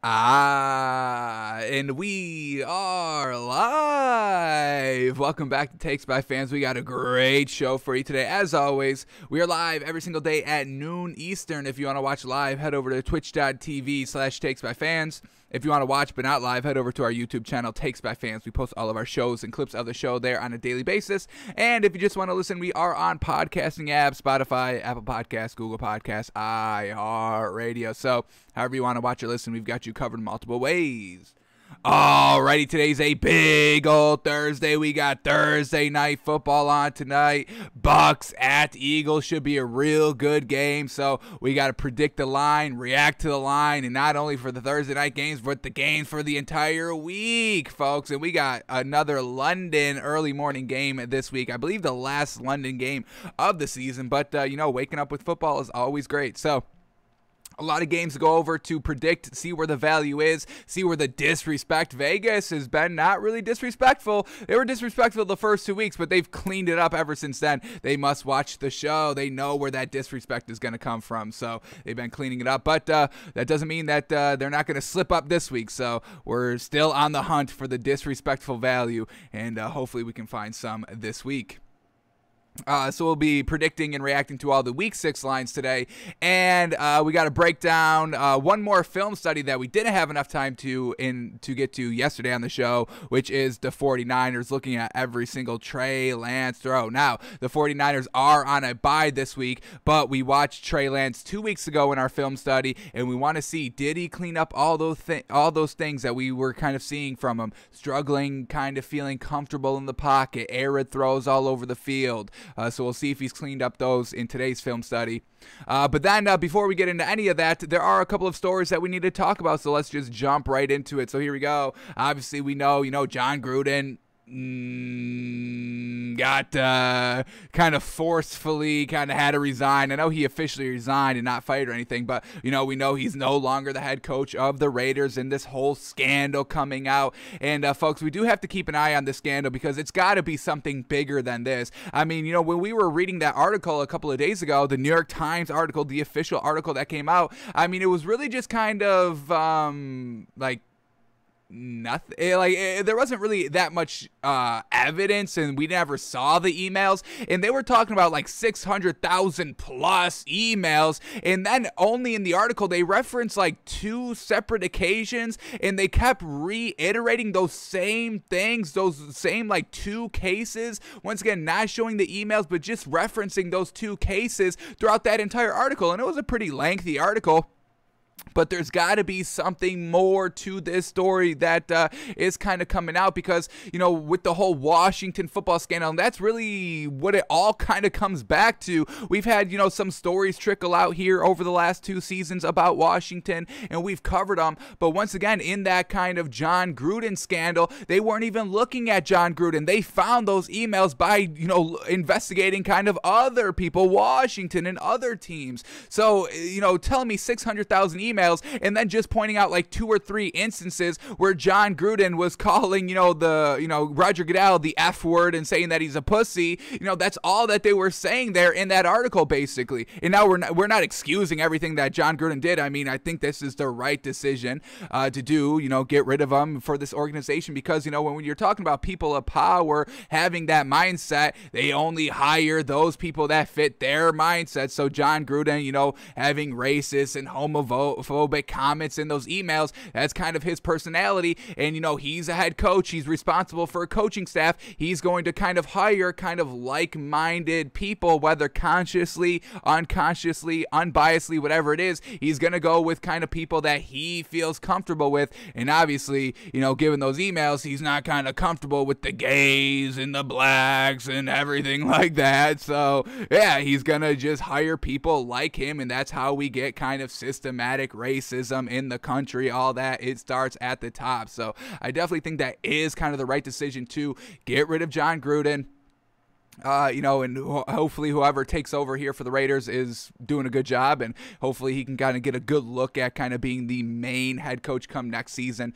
And we are live. Welcome back to Takes by Fans. We got a great show for you today. As always, we are live every single day at noon Eastern. If you want to watch live, head over to twitch.tv/takesbyfans. If you want to watch but not live, head over to our YouTube channel, Takes by Fans. We post all of our shows and clips of the show there on a daily basis. And if you just want to listen, we are on podcasting apps, Spotify, Apple Podcasts, Google Podcasts, iHeartRadio. So however you want to watch or listen, we've got you covered in multiple ways. Alrighty, today's a big old Thursday. We got Thursday night football on tonight. Bucks at Eagles should be a real good game. So we got to predict the line, react to the line, and not only for the Thursday night games, but the games for the entire week, folks. And we got another London early morning game this week. I believe the last London game of the season. But, waking up with football is always great. So a lot of games to go over to predict, see where the value is, see where the disrespect. Vegas has been not really disrespectful. They were disrespectful the first 2 weeks, but they've cleaned it up ever since then. They must watch the show. They know where that disrespect is going to come from, so they've been cleaning it up. But that doesn't mean that they're not going to slip up this week, so we're still on the hunt for the disrespectful value, and hopefully we can find some this week. So we'll be predicting and reacting to all the Week 6 lines today, and we got to break down one more film study that we didn't have enough time to get to yesterday on the show, which is the 49ers, looking at every single Trey Lance throw. Now, the 49ers are on a bye this week, but we watched Trey Lance 2 weeks ago in our film study, and we want to see, did he clean up all those things that we were kind of seeing from him? Struggling, kind of feeling comfortable in the pocket, arid throws all over the field. So we'll see if he's cleaned up those in today's film study. But then before we get into any of that, there are a couple of stories that we need to talk about. So let's just jump right into it. So here we go. Obviously, we know, John Gruden got kind of forcefully had to resign. I know he officially resigned and not fired or anything, but we know he's no longer the head coach of the Raiders, and this whole scandal coming out. And folks, we do have to keep an eye on this scandal because it's got to be something bigger than this. I mean, when we were reading that article a couple of days ago, the New York Times article, the official article that came out, I mean, it was really just kind of nothing. There wasn't really that much evidence, and we never saw the emails, and they were talking about 600,000 plus emails, and then only in the article they referenced 2 separate occasions, and they kept reiterating those same things, those same 2 cases, once again not showing the emails but just referencing those 2 cases throughout that entire article. And it was a pretty lengthy article. But there's got to be something more to this story that is kind of coming out because, with the whole Washington football scandal, and that's really what it all kind of comes back to. We've had, some stories trickle out here over the last 2 seasons about Washington, and we've covered them. But once again, in that kind of John Gruden scandal, they weren't even looking at John Gruden. They found those emails by, investigating kind of other people, Washington and other teams. So, telling me 600,000 emails and then just pointing out 2 or 3 instances where John Gruden was calling, Roger Goodell the F word and saying that he's a pussy. That's all that they were saying there in that article, basically. And now we're not excusing everything that John Gruden did. I mean, I think this is the right decision to do, get rid of him for this organization because, when you're talking about people of power having that mindset, they only hire those people that fit their mindset. So John Gruden, having racist and homophobic comments in those emails, that's kind of his personality. And he's a head coach, he's responsible for a coaching staff, he's going to kind of hire kind of like-minded people, whether consciously, unconsciously, unbiasedly, whatever it is. He's going to go with kind of people that he feels comfortable with. And obviously, given those emails, he's not kind of comfortable with the gays and the blacks and everything like that. So yeah, he's gonna just hire people like him, and that's how we get kind of systematic racism in the country. All that, it starts at the top. So I definitely think that is kind of the right decision to get rid of John Gruden. And hopefully whoever takes over here for the Raiders is doing a good job, and hopefully he can kind of get a good look at kind of being the main head coach come next season.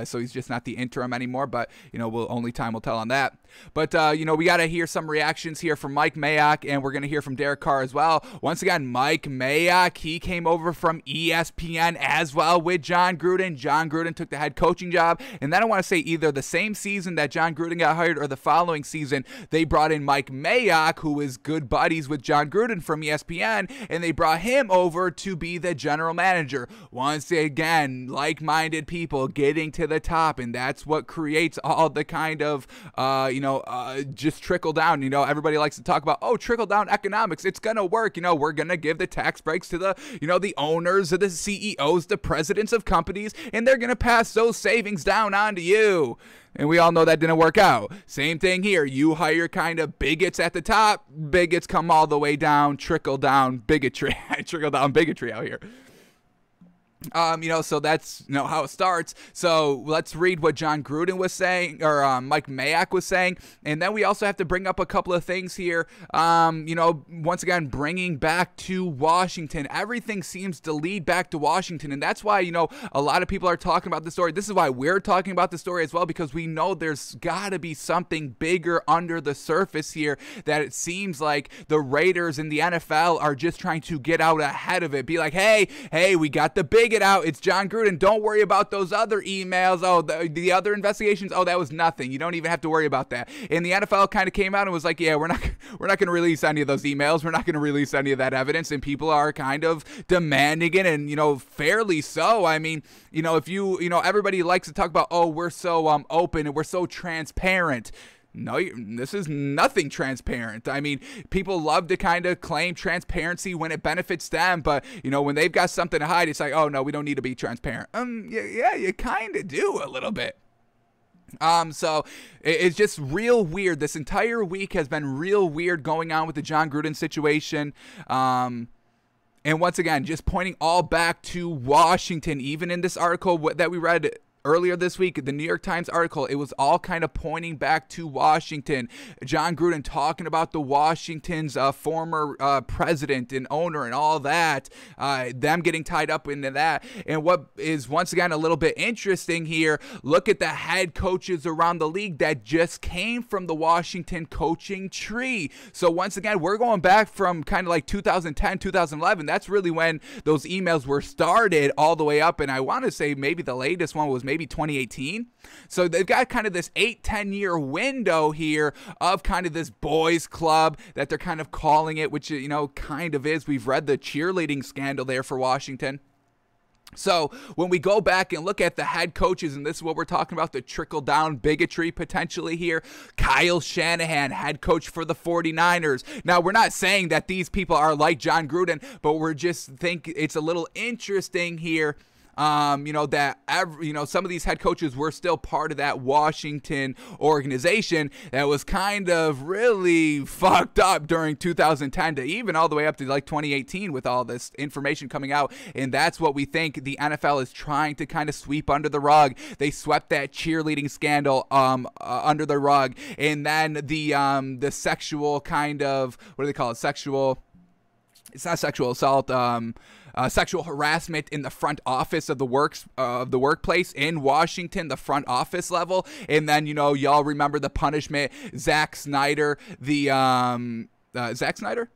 So he's just not the interim anymore, but, only time will tell on that. But, we got to hear some reactions here from Mike Mayock, and we're going to hear from Derek Carr as well. Once again, Mike Mayock, he came over from ESPN as well with John Gruden. John Gruden took the head coaching job, and then I want to say either the same season that John Gruden got hired or the following season, they brought in Mike Mayock, who is good buddies with John Gruden from ESPN, and they brought him over to be the general manager. Once again, like-minded people getting to the top, and that's what creates all the kind of, just trickle down. Everybody likes to talk about, trickle down economics. It's going to work. We're going to give the tax breaks to the owners, the CEOs, the presidents of companies, and they're going to pass those savings down onto you. And we all know that didn't work out. Same thing here. You hire kind of bigots at the top. Bigots come all the way down. Trickle down bigotry. Trickle down bigotry out here. So that's, how it starts. So let's read what John Gruden was saying, or Mike Mayock was saying. And then we also have to bring up a couple of things here. Once again, bringing back to Washington. Everything seems to lead back to Washington. And that's why, a lot of people are talking about the story. This is why we're talking about the story as well, because we know there's got to be something bigger under the surface here, that it seems like the Raiders and the NFL are just trying to get out ahead of it. Be like, hey, we got the bigot out. It's John Gruden. Don't worry about those other emails. The other investigations. That was nothing. You don't even have to worry about that. And the NFL kind of came out and was like, yeah, we're not going to release any of those emails. We're not going to release any of that evidence. And people are kind of demanding it, and fairly so. I mean, if everybody likes to talk about, we're so open and we're so transparent. No, this is nothing transparent. I mean, people love to kind of claim transparency when it benefits them, but, when they've got something to hide, it's like, oh, no, we don't need to be transparent. Yeah, you kind of do a little bit. So it's just real weird. This entire week has been real weird going on with the John Gruden situation. And once again, just pointing all back to Washington. Even in this article that we read earlier this week, the New York Times article, it was all kind of pointing back to Washington. John Gruden talking about the Washington's former president and owner and all that, them getting tied up into that. And what is once again a little bit interesting here, look at the head coaches around the league that just came from the Washington coaching tree. So once again, we're going back from kind of like 2010, 2011. That's really when those emails were started all the way up. And I want to say maybe the latest one was maybe 2018. So they've got kind of this 8-10 year window here of kind of this boys club that they're kind of calling it, which, kind of is. We've read the cheerleading scandal there for Washington. So when we go back and look at the head coaches, and this is what we're talking about, the trickle-down bigotry potentially here, Kyle Shanahan, head coach for the 49ers. Now, we're not saying that these people are like John Gruden, but we're just think it's a little interesting here. Some of these head coaches were still part of that Washington organization that was kind of really fucked up during 2010 to even all the way up to like 2018 with all this information coming out. And that's what we think the NFL is trying to kind of sweep under the rug. They swept that cheerleading scandal under the rug. And then the sexual kind of, what do they call it? It's not sexual assault, sexual harassment in the front office of the workplace in Washington, the front office level. And then, y'all remember the punishment, Zack Snyder, Zack Snyder?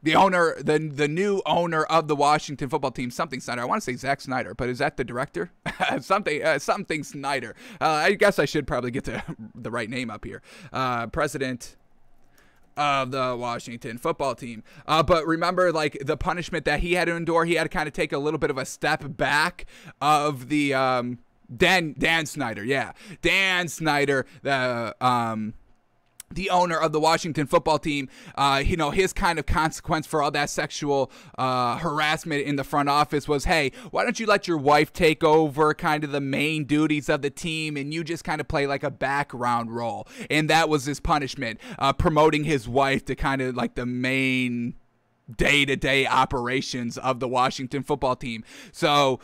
The owner, the new owner of the Washington football team, something Snyder. I want to say Zack Snyder, but is that the director? something Snyder. I guess I should probably get the right name up here. President of the Washington football team. But remember, like, the punishment that he had to endure, he had to kind of take a little bit of a step back of the Dan Snyder. Yeah. Dan Snyder, the owner of the Washington football team, his kind of consequence for all that sexual harassment in the front office was, hey, why don't you let your wife take over kind of the main duties of the team and you just kind of play like a background role? And that was his punishment, promoting his wife to kind of like the main day-to-day operations of the Washington football team. So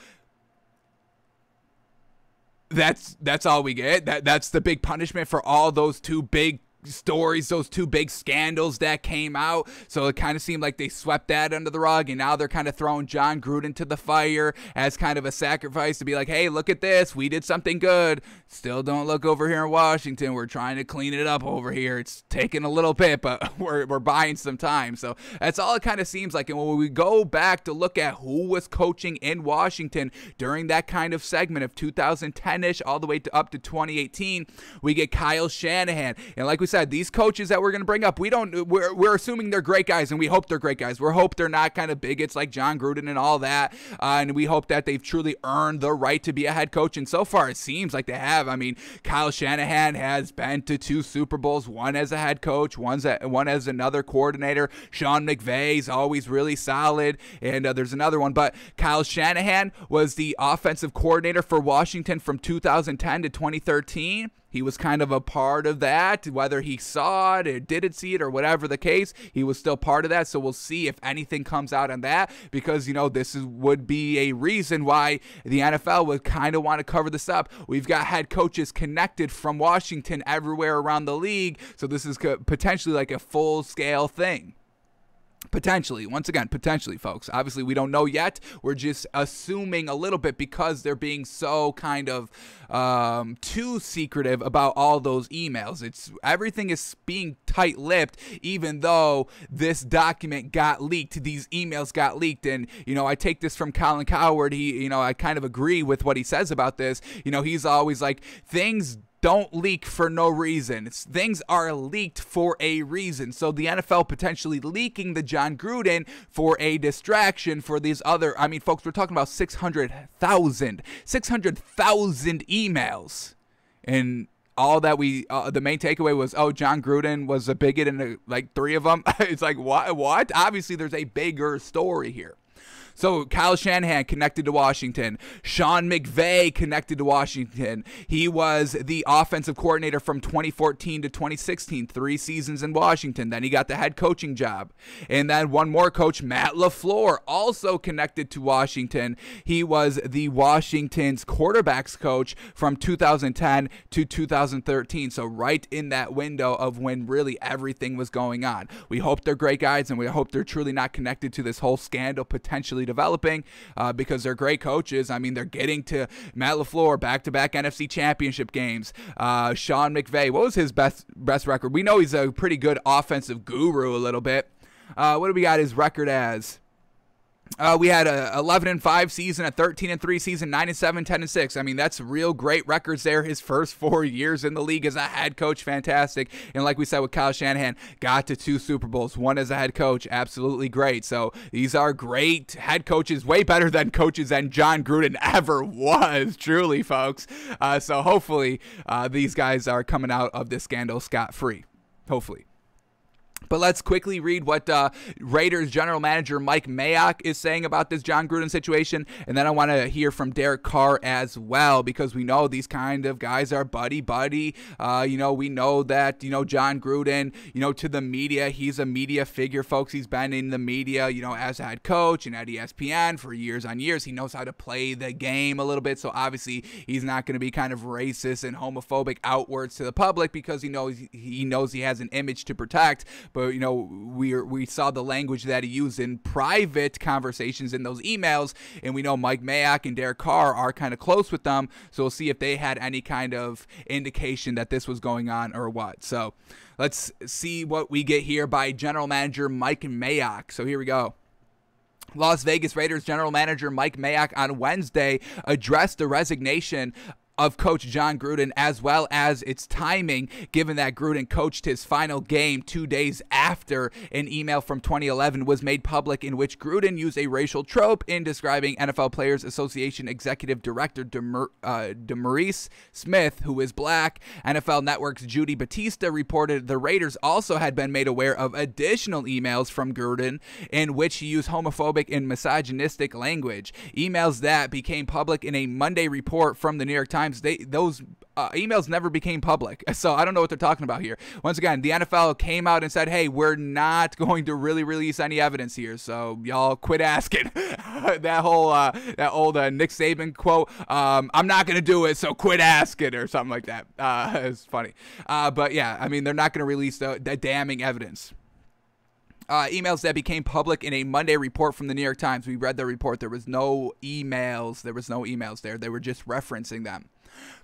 that's all we get. That's the big punishment for all those two big stories, those two big scandals that came out. So it kind of seemed like they swept that under the rug, and now they're kind of throwing John Gruden to the fire as kind of a sacrifice to be like, hey, look at this. We did something good. Still don't look over here in Washington. We're trying to clean it up over here. It's taking a little bit, but we're buying some time. So that's all it kind of seems like. And when we go back to look at who was coaching in Washington during that kind of segment of 2010-ish all the way up to 2018, we get Kyle Shanahan. And like we said, these coaches that we're going to bring up, we're assuming they're great guys, and we hope they're great guys. We hope they're not kind of bigots like John Gruden and all that, and we hope that they've truly earned the right to be a head coach, and so far it seems like they have. I mean, Kyle Shanahan has been to 2 Super Bowls, one as a head coach, one as another coordinator. Sean McVay's always really solid, and there's another one, but Kyle Shanahan was the offensive coordinator for Washington from 2010 to 2013. He was kind of a part of that, whether he saw it or didn't see it or whatever the case, he was still part of that. So we'll see if anything comes out on that, because, this would be a reason why the NFL would kind of want to cover this up. We've got head coaches connected from Washington everywhere around the league, so this is potentially like a full-scale thing. Potentially. Once again, potentially, folks. Obviously, we don't know yet. We're just assuming a little bit because they're being so kind of too secretive about all those emails. Everything is being tight-lipped, even though this document got leaked. These emails got leaked, and I take this from Colin Cowherd. I kind of agree with what he says about this. He's always like, things don't leak for no reason. Things are leaked for a reason. So the NFL potentially leaking the John Gruden for a distraction for these other, folks, we're talking about 600,000 emails. And all that the main takeaway was, John Gruden was a bigot and like 3 of them. It's like, what? Obviously, there's a bigger story here. So Kyle Shanahan connected to Washington. Sean McVay connected to Washington. He was the offensive coordinator from 2014 to 2016, 3 seasons in Washington. Then he got the head coaching job. And then one more coach, Matt LaFleur, also connected to Washington. He was the Washington's quarterbacks coach from 2010 to 2013. So right in that window of when really everything was going on. We hope they're great guys, and we hope they're truly not connected to this whole scandal potentially developing, because they're great coaches. They're getting to Matt LaFleur, back-to-back NFC Championship games. Sean McVay, what was his best record? We know he's a pretty good offensive guru a little bit. What do we got his record as? We had a 11-5 season, a 13-3 season, 9-7, 10-6. That's real great records there. His first 4 years in the league as a head coach, fantastic. And like we said with Kyle Shanahan, got to 2 Super Bowls, one as a head coach, absolutely great. So these are great head coaches, way better than coaches than John Gruden ever was, truly, folks. So hopefully these guys are coming out of this scandal scot-free, hopefully. But let's quickly read what Raiders general manager Mike Mayock is saying about this John Gruden situation. And then I want to hear from Derek Carr as well, because we know these kind of guys are buddy-buddy. We know that, John Gruden, to the media, he's a media figure, folks. He's been in the media, as a head coach and at ESPN for years on years. He knows how to play the game a little bit. So obviously he's not going to be kind of racist and homophobic outwards to the public, because he knows he has an image to protect. But, we saw the language that he used in private conversations in those emails, and we know Mike Mayock and Derek Carr are kind of close with them, so we'll see if they had any kind of indication that this was going on or what. So let's see what we get here by general manager Mike Mayock. So here we go. Las Vegas Raiders general manager Mike Mayock on Wednesday addressed the resignation of Coach John Gruden, as well as its timing, given that Gruden coached his final game 2 days after an email from 2011 was made public in which Gruden used a racial trope in describing NFL Players Association Executive Director DeMaurice Smith, who is black. NFL Network's Judy Batista reported the Raiders also had been made aware of additional emails from Gruden in which he used homophobic and misogynistic language. Emails that became public in a Monday report from the New York Times. Those emails never became public. So I don't know what they're talking about here. Once again, the NFL came out and said, hey, we're not going to really release any evidence here. So y'all quit asking. that old Nick Saban quote, I'm not going to do it, so quit asking, or something like that. It's funny. But yeah, I mean, they're not going to release the damning evidence. Emails that became public in a Monday report from the New York Times. We read the report. There was no emails. There was no emails there. They were just referencing them.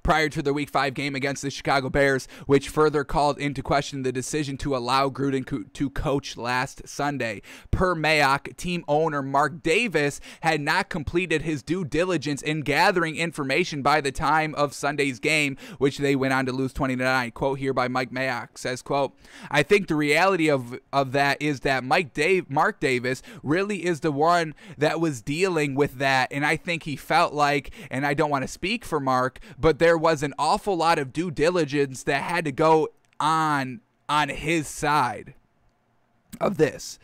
Prior to the Week 5 game against the Chicago Bears, which further called into question the decision to allow Gruden to coach last Sunday. Per Mayock, team owner Mark Davis had not completed his due diligence in gathering information by the time of Sunday's game, which they went on to lose 20-9. Quote here by Mike Mayock says, quote, I think the reality of that is that Mark Davis really is the one that was dealing with that, and I think he felt like, and I don't want to speak for Mark, but there was an awful lot of due diligence that had to go on his side of this.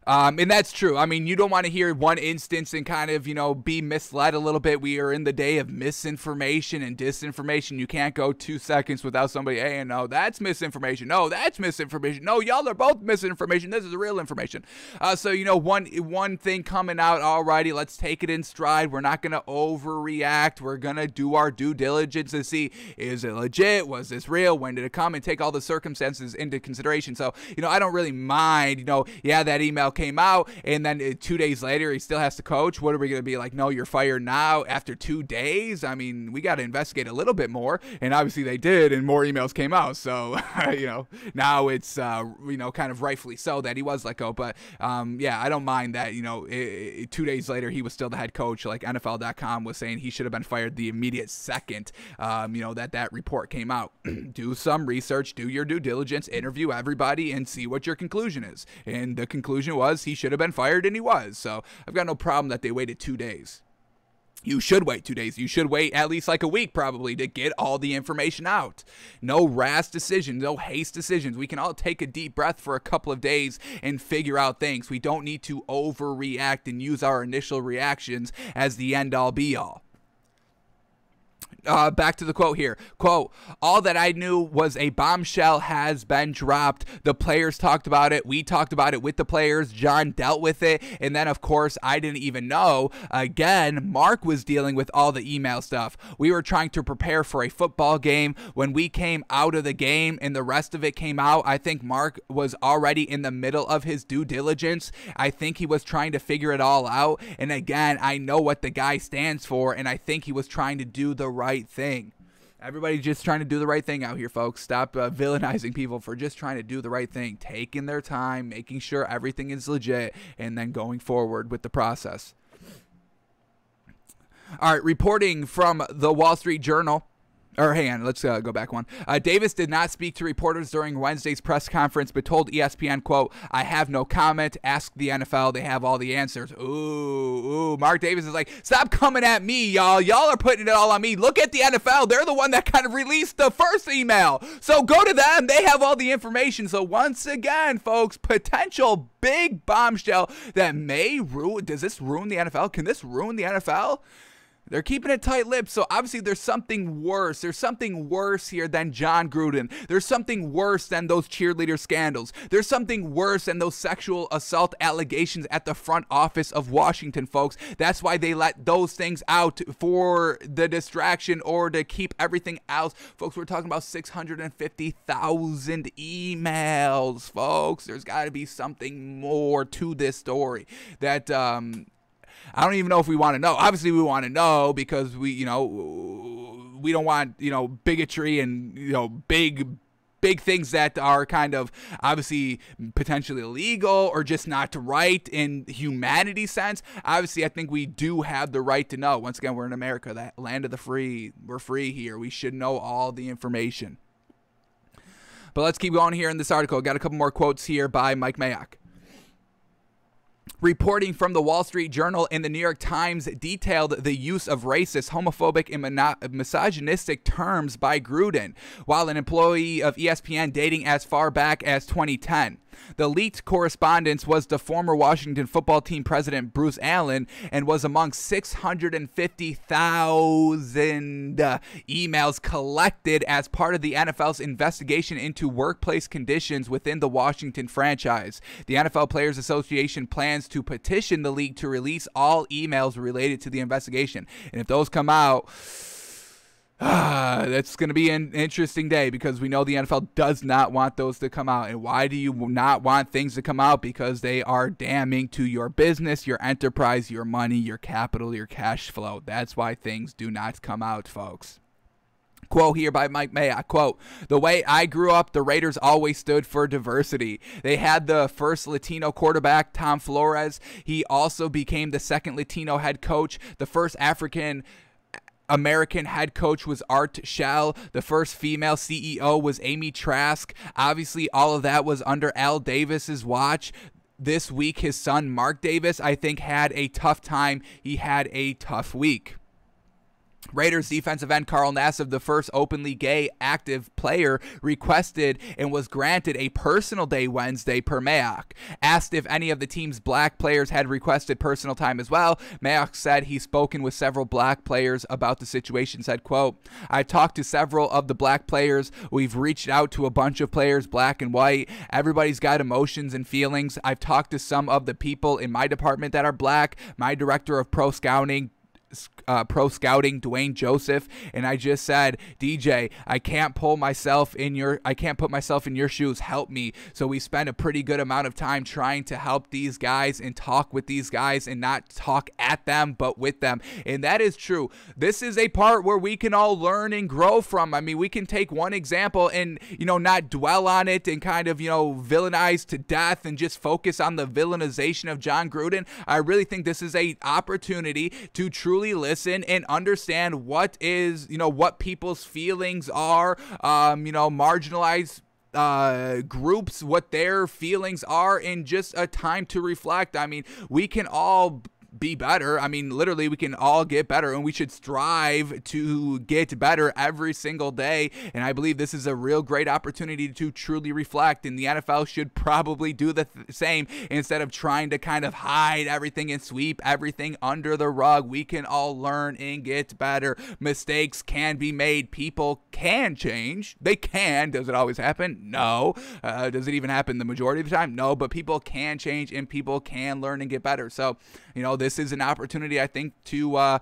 And that's true. I mean, you don't want to hear one instance and kind of, be misled a little bit. We are in the day of misinformation and disinformation. You can't go 2 seconds without somebody, hey, no, that's misinformation. No, that's misinformation. No, y'all are both misinformation. This is real information. So, one thing coming out, alrighty, let's take it in stride. We're not going to overreact. We're going to do our due diligence to see, is it legit? Was this real? When did it come? And take all the circumstances into consideration. So, I don't really mind, that email came out, and then 2 days later he still has to coach. What are we going to be like? No, you're fired now after 2 days? I mean, we got to investigate a little bit more, and obviously they did, and more emails came out. So now it's kind of rightfully so that he was let go. But I don't mind that 2 days later he was still the head coach. Like NFL.com was saying he should have been fired the immediate second that report came out. Do some research, do your due diligence, interview everybody, and see what your conclusion is. And the conclusion was he should have been fired, and he was. So I've got no problem that they waited 2 days. You should wait 2 days. You should wait at least like a week probably to get all the information out. No rash decisions, no haste decisions. We can all take a deep breath for a couple of days and figure out things. We don't need to overreact and use our initial reactions as the end-all be-all. Back to the quote here. Quote, all that I knew was a bombshell has been dropped. The players talked about it. We talked about it with the players. John dealt with it. And then, of course, I didn't even know. Again, Mark was dealing with all the email stuff. We were trying to prepare for a football game. When we came out of the game and the rest of it came out, I think Mark was already in the middle of his due diligence. I think he was trying to figure it all out. And again, I know what the guy stands for, and I think he was trying to do the right thing. Everybody's just trying to do the right thing out here, folks. Stop villainizing people for just trying to do the right thing, taking their time, making sure everything is legit, and then going forward with the process. All right, reporting from the Wall Street Journal. Or hang on, let's go back one. Davis did not speak to reporters during Wednesday's press conference, but told ESPN, quote, I have no comment. Ask the NFL. They have all the answers. Ooh. Mark Davis is like, stop coming at me, y'all. Y'all are putting it all on me. Look at the NFL. They're the one that kind of released the first email. So go to them. They have all the information. So once again, folks, potential big bombshell that may ruin. Does this ruin the NFL? Can this ruin the NFL? They're keeping it tight-lipped, so obviously there's something worse. There's something worse here than John Gruden. There's something worse than those cheerleader scandals. There's something worse than those sexual assault allegations at the front office of Washington, folks. That's why they let those things out, for the distraction or to keep everything else. Folks, we're talking about 650,000 emails, folks. There's got to be something more to this story that I don't even know if we want to know. Obviously, we want to know because we don't want, bigotry and, big things that are kind of obviously potentially illegal or just not right in humanity sense. Obviously, I think we do have the right to know. Once again, we're in America, that land of the free. We're free here. We should know all the information. But let's keep going here in this article. Got a couple more quotes here by Mike Mayock. Reporting from the Wall Street Journal and the New York Times detailed the use of racist, homophobic, and misogynistic terms by Gruden while an employee of ESPN dating as far back as 2010. The leaked correspondence was the former Washington football team president Bruce Allen and was among 650,000 emails collected as part of the NFL's investigation into workplace conditions within the Washington franchise. The NFL Players Association plans to petition the league to release all emails related to the investigation. And if those come out, that's going to be an interesting day, because we know the NFL does not want those to come out. And why do you not want things to come out? Because they are damning to your business, your enterprise, your money, your capital, your cash flow. That's why things do not come out, folks. Quote here by Mike Mayock, quote, "The way I grew up, the Raiders always stood for diversity. They had the first Latino quarterback, Tom Flores. He also became the second Latino head coach. The first African American head coach was Art Shell. The first female CEO was Amy Trask. Obviously, all of that was under Al Davis's watch. This week, his son, Mark Davis, I think, had a tough time. He had a tough week." Raiders defensive end Carl Nasser, the first openly gay active player, requested and was granted a personal day Wednesday per Mayock. Asked if any of the team's black players had requested personal time as well, Mayock said he's spoken with several black players about the situation, said, quote, "I've talked to several of the black players. We've reached out to a bunch of players, black and white. Everybody's got emotions and feelings. I've talked to some of the people in my department that are black, my director of pro scouting, Dwayne Joseph, and I just said, DJ, I can't put myself in your shoes. Help me." So we spent a pretty good amount of time trying to help these guys and talk with these guys and not talk at them, but with them. And that is true. This is a part where we can all learn and grow from. I mean, we can take one example and, not dwell on it and kind of, villainize to death and just focus on the villainization of John Gruden. I really think this is an opportunity to truly listen and understand what people's feelings are, marginalized groups, what their feelings are, and just a time to reflect. I mean, we can all be better. I mean, literally, we can all get better, and we should strive to get better every single day. And I believe this is a real great opportunity to truly reflect, and the NFL should probably do the same instead of trying to kind of hide everything and sweep everything under the rug. We can all learn and get better. Mistakes can be made. People can change. They can. Does it always happen? No. Does it even happen the majority of the time? No, but people can change and people can learn and get better. So, this is an opportunity, I think, to,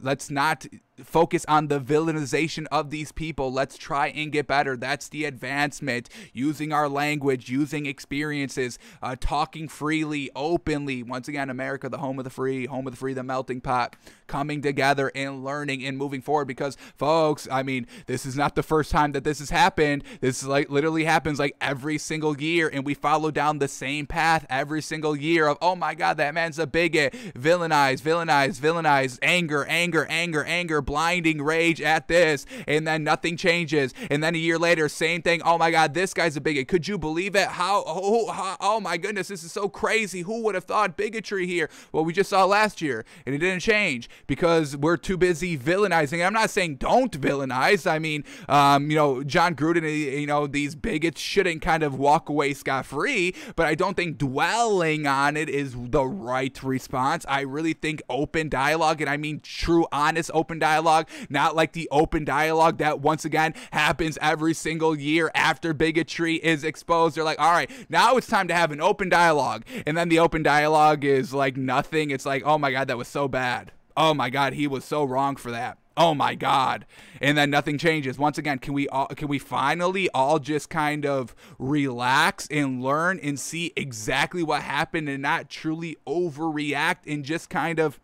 let's not focus on the villainization of these people. Let's try and get better. That's the advancement. Using our language, using experiences, talking freely, openly. Once again, America, the home of the free, the melting pot. Coming together and learning and moving forward. Because, folks, I mean, this is not the first time that this has happened. This is literally happens every single year, and we follow down the same path every single year of, oh my God, that man's a bigot. Villainize, anger, blinding rage at this, and then nothing changes, and then a year later, same thing. Oh my God, this guy's a bigot. Could you believe it? Oh my goodness, this is so crazy. Who would have thought bigotry here? Well, we just saw last year, and it didn't change because we're too busy villainizing. And I'm not saying don't villainize. I mean, John Gruden, these bigots shouldn't kind of walk away scot-free, but I don't think dwelling on it is the right response. I really think open dialogue, and I mean true, honest, open dialogue, not like the open dialogue that once again happens every single year after bigotry is exposed. They're like, all right, now it's time to have an open dialogue. And then the open dialogue is like nothing. It's like, oh my God, that was so bad. Oh my God, he was so wrong for that. Oh my God. And then nothing changes. Once again, can we finally all just kind of relax and learn and see exactly what happened and not truly overreact and just kind of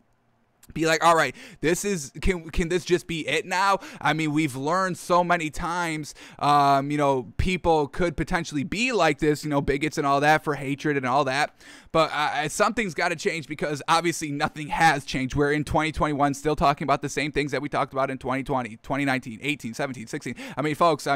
be like, all right, can this just be it now? I mean, we've learned so many times, people could potentially be like this, bigots and all that, for hatred and all that. But something's got to change, because obviously nothing has changed. We're in 2021 still talking about the same things that we talked about in 2020, 2019, 18, 17, 16. I mean, folks,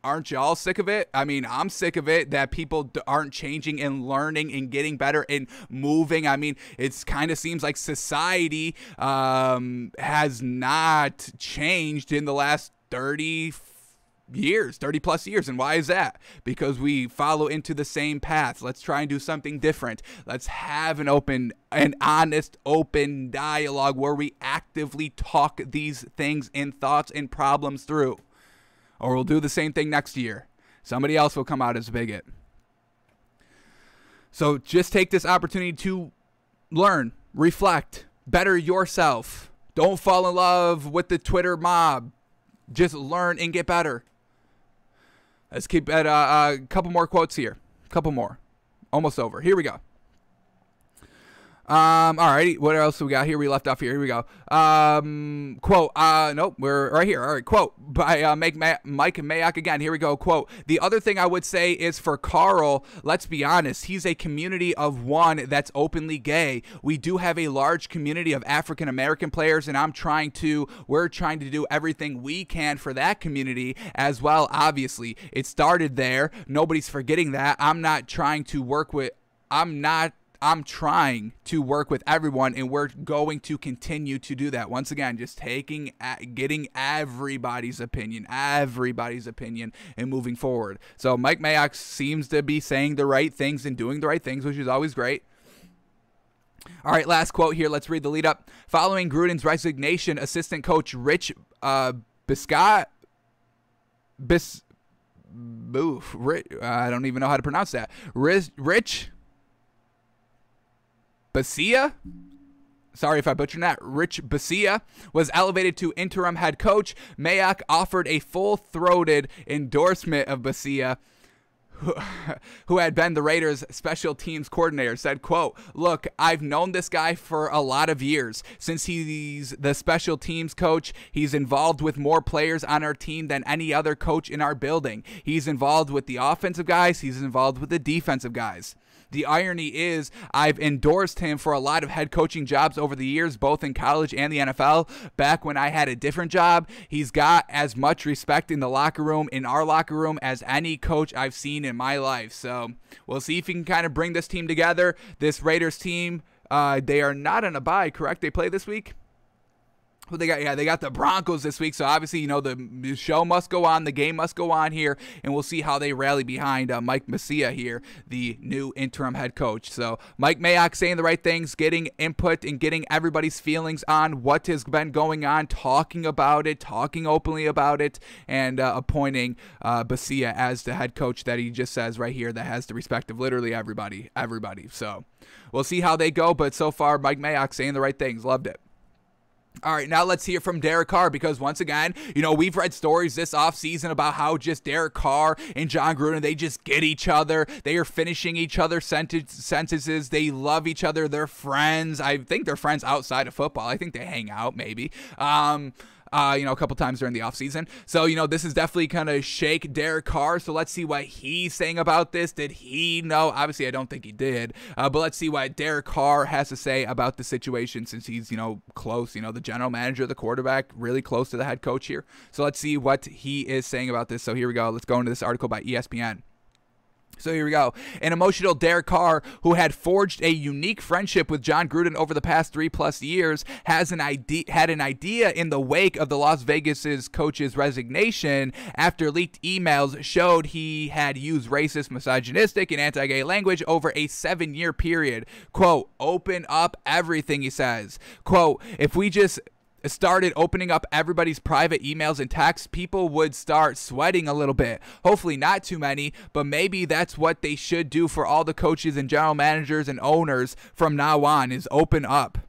aren't y'all sick of it? I mean, I'm sick of it that people aren't changing and learning and getting better and moving. I mean, it kind of seems like society has not changed in the last 30, years, 30 plus years. And why is that? Because we follow into the same path. Let's try and do something different. Let's have an honest, open dialogue where we actively talk these things and thoughts and problems through. Or we'll do the same thing next year. Somebody else will come out as a bigot. So just take this opportunity to learn, reflect, better yourself. Don't fall in love with the Twitter mob. Just learn and get better. Let's keep at a couple more quotes here. Couple more. Almost over. Here we go. Alrighty, what else we got here? We left off here. Here we go. Quote, nope, we're right here. All right, quote by Mike Mayock again. Here we go. Quote, the other thing I would say is for Carl, let's be honest, he's a community of one that's openly gay. We do have a large community of African-American players, and we're trying to do everything we can for that community as well, obviously. It started there. Nobody's forgetting that. I'm trying to work with everyone, and we're going to continue to do that. Once again, just getting everybody's opinion, and moving forward. So Mike Mayock seems to be saying the right things and doing the right things, which is always great. All right, last quote here. Let's read the lead up. Following Gruden's resignation, assistant coach Rich I don't even know how to pronounce that. Rich Bisaccia, sorry if I butchered that, Rich Bisaccia, was elevated to interim head coach. Mayock offered a full-throated endorsement of Bisaccia, who had been the Raiders' special teams coordinator, said, quote, look, I've known this guy for a lot of years. Since he's the special teams coach, he's involved with more players on our team than any other coach in our building. He's involved with the offensive guys. He's involved with the defensive guys. The irony is I've endorsed him for a lot of head coaching jobs over the years, both in college and the NFL. Back when I had a different job, he's got as much respect in our locker room, as any coach I've seen in my life. So we'll see if he can kind of bring this team together. This Raiders team, they are not on a bye, correct? They play this week? Well, they got the Broncos this week, so obviously, the show must go on, the game must go on here, and we'll see how they rally behind Mike Bisaccia here, the new interim head coach. So Mike Mayock saying the right things, getting input and getting everybody's feelings on what has been going on, talking about it, talking openly about it, and appointing Bisaccia as the head coach that he just says right here that has the respect of literally everybody. So we'll see how they go, but so far, Mike Mayock saying the right things. Loved it. All right, now let's hear from Derek Carr, because once again, we've read stories this offseason about how just Derek Carr and John Gruden, they just get each other. They are finishing each other's sentences. They love each other. They're friends. I think they're friends outside of football. I think they hang out maybe. A couple times during the offseason. So, this is definitely kind of shake Derek Carr. So let's see what he's saying about this. Did he know? Obviously, I don't think he did. But let's see what Derek Carr has to say about the situation, since he's, close, the general manager, the quarterback, really close to the head coach here. So let's see what he is saying about this. So here we go. Let's go into this article by ESPN. So here we go. An emotional Derek Carr, who had forged a unique friendship with John Gruden over the past 3+ years, had an idea in the wake of the Las Vegas' coach's resignation after leaked emails showed he had used racist, misogynistic, and anti-gay language over a 7-year period. Quote, open up everything, he says. Quote, if we just started opening up everybody's private emails and texts, people would start sweating a little bit. Hopefully not too many, but maybe that's what they should do for all the coaches and general managers and owners from now on, is open up.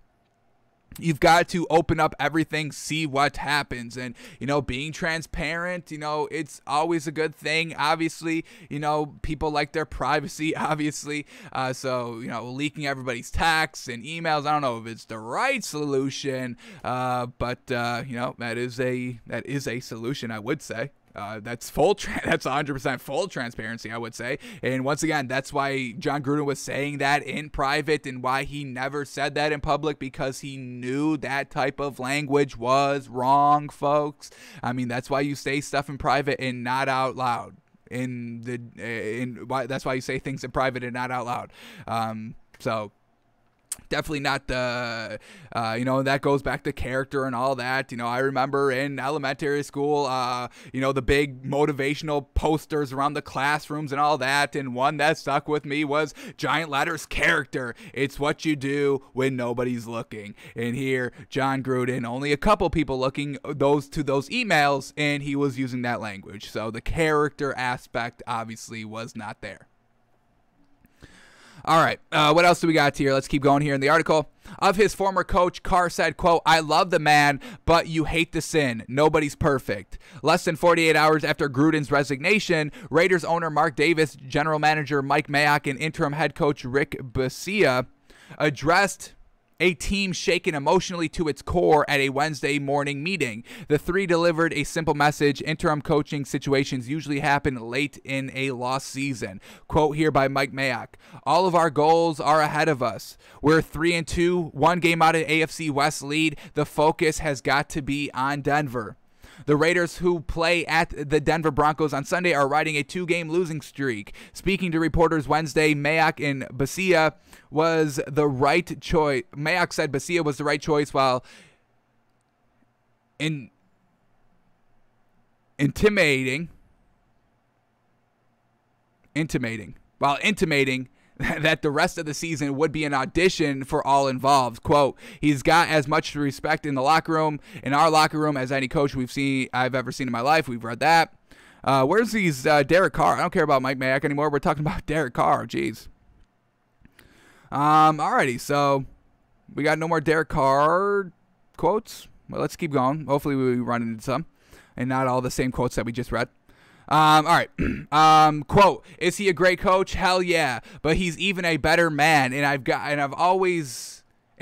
You've got to open up everything, see what happens. And, being transparent, it's always a good thing. Obviously, people like their privacy, obviously. So, leaking everybody's texts and emails, I don't know if it's the right solution, but that is a solution, I would say. That's 100% full transparency, I would say. And once again, that's why John Gruden was saying that in private, and why he never said that in public, because he knew that type of language was wrong, folks. I mean, that's why you say stuff in private and not out loud. That's why you say things in private and not out loud. So Definitely not the, that goes back to character and all that. I remember in elementary school, the big motivational posters around the classrooms and all that. And one that stuck with me was giant letters, character. It's what you do when nobody's looking. And here, John Gruden, only a couple people looking those emails, and he was using that language. So the character aspect obviously was not there. All right, what else do we got here? Let's keep going here in the article. Of his former coach, Carr said, quote, "I love the man, but you hate the sin. Nobody's perfect." Less than 48 hours after Gruden's resignation, Raiders owner Mark Davis, general manager Mike Mayock, and interim head coach Rick Bisaccia addressed a team shaken emotionally to its core at a Wednesday morning meeting. The three delivered a simple message: interim coaching situations usually happen late in a lost season. Quote here by Mike Mayock: "All of our goals are ahead of us. We're 3-2, one game out of AFC West lead. The focus has got to be on Denver." The Raiders, who play at the Denver Broncos on Sunday, are riding a 2-game losing streak. Speaking to reporters Wednesday, Mayock and Bisaccia was the right choice. Mayock said Bisaccia was the right choice while intimating that the rest of the season would be an audition for all involved. Quote, "He's got as much respect in our locker room, as any coach I've ever seen in my life." We've read that. Where's these Derek Carr? I don't care about Mike Mayock anymore. We're talking about Derek Carr. Jeez. Alrighty, so we got no more Derek Carr quotes. Well, let's keep going. Hopefully we run into some and not all the same quotes that we just read. All right. Quote, "Is he a great coach? Hell yeah. But he's even a better man. And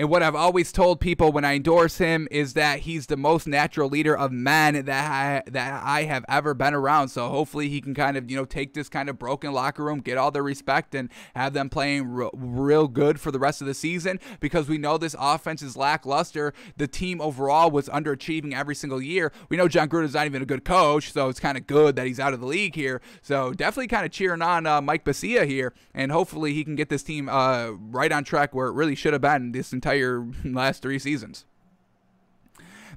what I've always told people when I endorse him is that he's the most natural leader of men that I have ever been around." So hopefully he can kind of, take this kind of broken locker room, get all the respect, and have them playing real good for the rest of the season, because we know this offense is lackluster. The team overall was underachieving every single year. We know John Gruden's not even a good coach, so it's kind of good that he's out of the league here. So definitely kind of cheering on Mike Bisaccia here, and hopefully he can get this team right on track where it really should have been this entire last 3 seasons.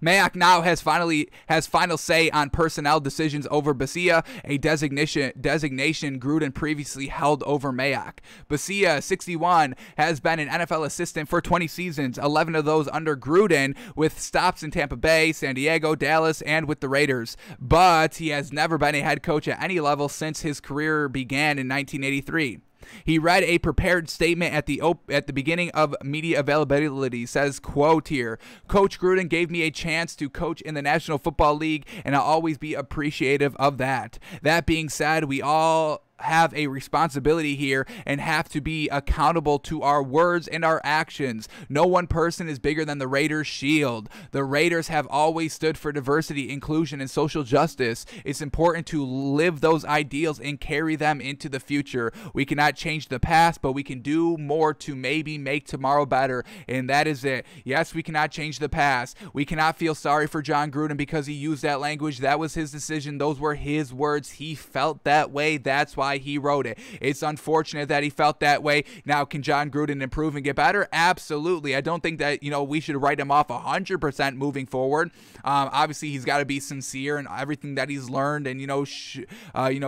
Mayock now has final say on personnel decisions over Bisaccia, a designation Gruden previously held over Mayock. Bisaccia, 61, has been an NFL assistant for 20 seasons, 11 of those under Gruden, with stops in Tampa Bay, San Diego, Dallas, and with the Raiders. But he has never been a head coach at any level since his career began in 1983. He read a prepared statement at the beginning of media availability. Says, quote here, "Coach Gruden gave me a chance to coach in the National Football League, and I'll always be appreciative of that. That being said, we all have a responsibility here and have to be accountable to our words and our actions. No one person is bigger than the Raiders shield. The Raiders have always stood for diversity, inclusion, and social justice. It's important to live those ideals and carry them into the future. We cannot change the past, but we can do more to maybe make tomorrow better." And that is it. Yes, we cannot change the past. We cannot feel sorry for John Gruden because he used that language. That was his decision. Those were his words. He felt that way. That's why he wrote it. It's unfortunate that he felt that way. Now, can John Gruden improve and get better? Absolutely. I don't think that, we should write him off 100% moving forward. Obviously, he's got to be sincere in everything that he's learned, and,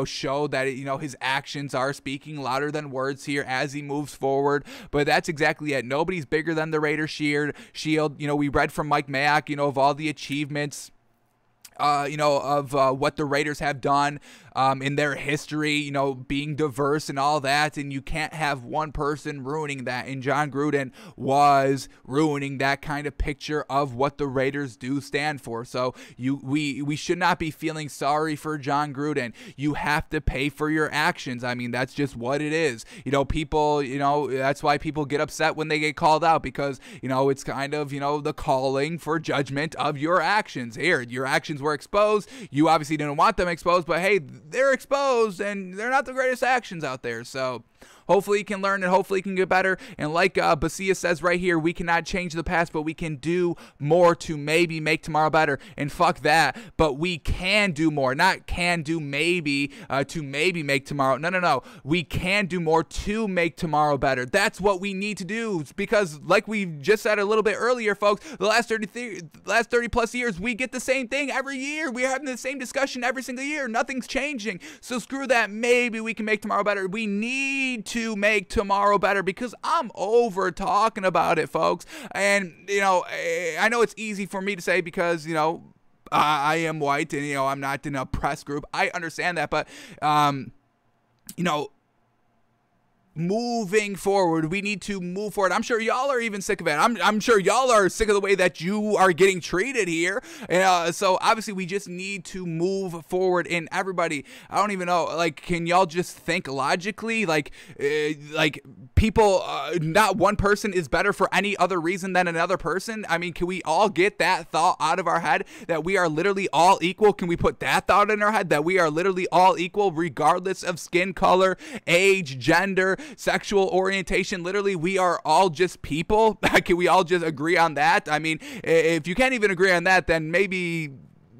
show that, his actions are speaking louder than words here as he moves forward. But that's exactly it. Nobody's bigger than the Raiders shield. We read from Mike Mayock, of all the achievements of what the Raiders have done in their history, being diverse and all that, and you can't have one person ruining that, and John Gruden was ruining that kind of picture of what the Raiders do stand for. So we should not be feeling sorry for John Gruden. You have to pay for your actions. I mean, that's just what it is. People, that's why people get upset when they get called out, because, it's kind of, the calling for judgment of your actions. Here, your actions were exposed. You obviously didn't want them exposed, but hey, they're exposed and they're not the greatest actions out there. So Hopefully he can learn and hopefully he can get better. And like Basia says right here, we cannot change the past, but we can do more to maybe make tomorrow better. And fuck that, but we can do more. Not can do maybe to maybe make tomorrow. No. We can do more to make tomorrow better. That's what we need to do, because like we just said a little bit earlier, folks, the last 30 plus years, we get the same thing every year. We're having the same discussion every single year. Nothing's changing. So screw that. Maybe we can make tomorrow better. We need to make tomorrow better, because I'm over talking about it, folks. And, I know it's easy for me to say because, I am white and, I'm not in a press group. I understand that. But, moving forward, we need to move forward. I'm sure y'all are even sick of it. I'm sure y'all are sick of the way that you are getting treated here. So obviously we just need to move forward. And everybody, I don't even know, like, can y'all just think logically? Like people, not one person is better for any other reason than another person. I mean, can we all get that thought out of our head that we are literally all equal? Can we put that thought in our head that we are literally all equal regardless of skin color, age, gender, sexual orientation? Literally, we are all just people. Can we all just agree on that? I mean, if you can't even agree on that, then maybe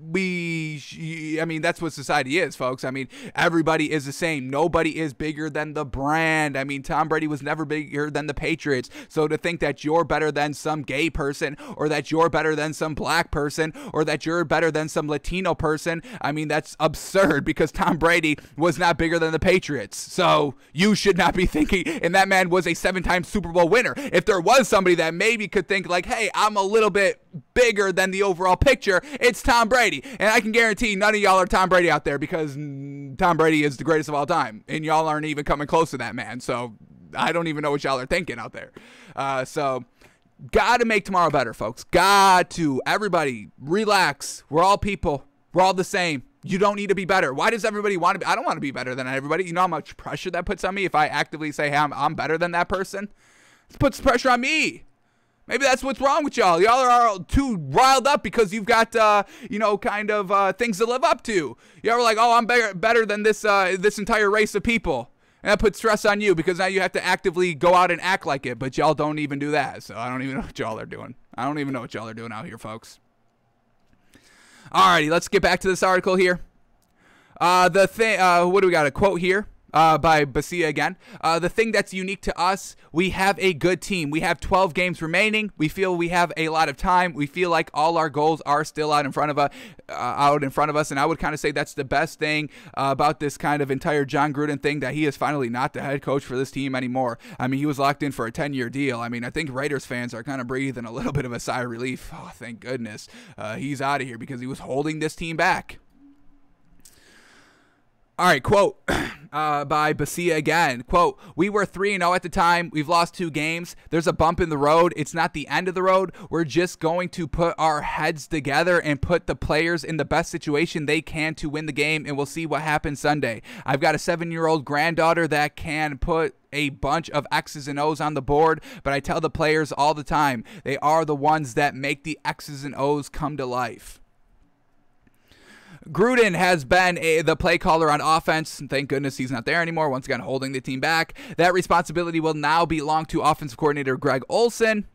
that's what society is, folks. I mean, everybody is the same. Nobody is bigger than the brand. I mean, Tom Brady was never bigger than the Patriots. So to think that you're better than some gay person, or that you're better than some black person, or that you're better than some Latino person, I mean, that's absurd, because Tom Brady was not bigger than the Patriots. So you should not be thinking, and that man was a 7-time Super Bowl winner. If there was somebody that maybe could think like, hey, I'm a little bit bigger than the overall picture, it's Tom Brady. And I can guarantee none of y'all are Tom Brady out there, because Tom Brady is the greatest of all time, and y'all aren't even coming close to that man. So I don't even know what y'all are thinking out there. So got to make tomorrow better, folks. Got to. Everybody, relax. We're all people. We're all the same. You don't need to be better. Why does everybody want to be? I don't want to be better than everybody. You know how much pressure that puts on me if I actively say, hey, I'm better than that person? It puts pressure on me. Maybe that's what's wrong with y'all. Y'all are too riled up because you've got, things to live up to. Y'all are like, oh, I'm better than this entire race of people. And that puts stress on you, because now you have to actively go out and act like it. But y'all don't even do that. So I don't even know what y'all are doing. I don't even know what y'all are doing out here, folks. Alrighty, let's get back to this article here. What do we got? A quote here. By Basia again. The thing that's unique to us, we have a good team. We have 12 games remaining. We feel we have a lot of time. We feel like all our goals are still out in front of us. And I would kind of say that's the best thing about this kind of entire John Gruden thing, that he is finally not the head coach for this team anymore. I mean, he was locked in for a 10-year deal. I mean, I think Raiders fans are kind of breathing a little bit of a sigh of relief. Oh, thank goodness. He's out of here, because he was holding this team back. All right, quote by Basia again. Quote, we were 3-0 at the time. We've lost 2 games. There's a bump in the road. It's not the end of the road. We're just going to put our heads together and put the players in the best situation they can to win the game, and we'll see what happens Sunday. I've got a 7-year-old granddaughter that can put a bunch of X's and O's on the board, but I tell the players all the time, they are the ones that make the X's and O's come to life. Gruden has been the play caller on offense. Thank goodness he's not there anymore, once again holding the team back. That responsibility will now belong to offensive coordinator Greg Olsen.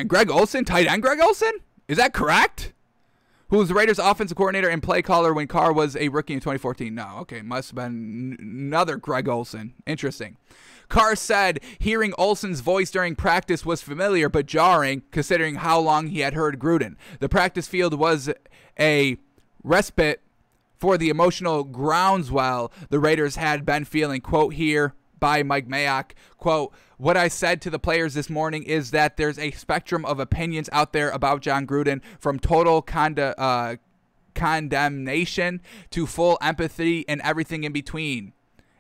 Greg Olsen? Tight end Greg Olsen? Is that correct? Who was the Raiders' offensive coordinator and play caller when Carr was a rookie in 2014? No, okay, must have been another Greg Olsen. Interesting. Carr said hearing Olsen's voice during practice was familiar but jarring, considering how long he had heard Gruden. The practice field was a respite for the emotional groundswell the Raiders had been feeling. Quote here by Mike Mayock. Quote, what I said to the players this morning is that there's a spectrum of opinions out there about John Gruden, from total condemnation to full empathy and everything in between.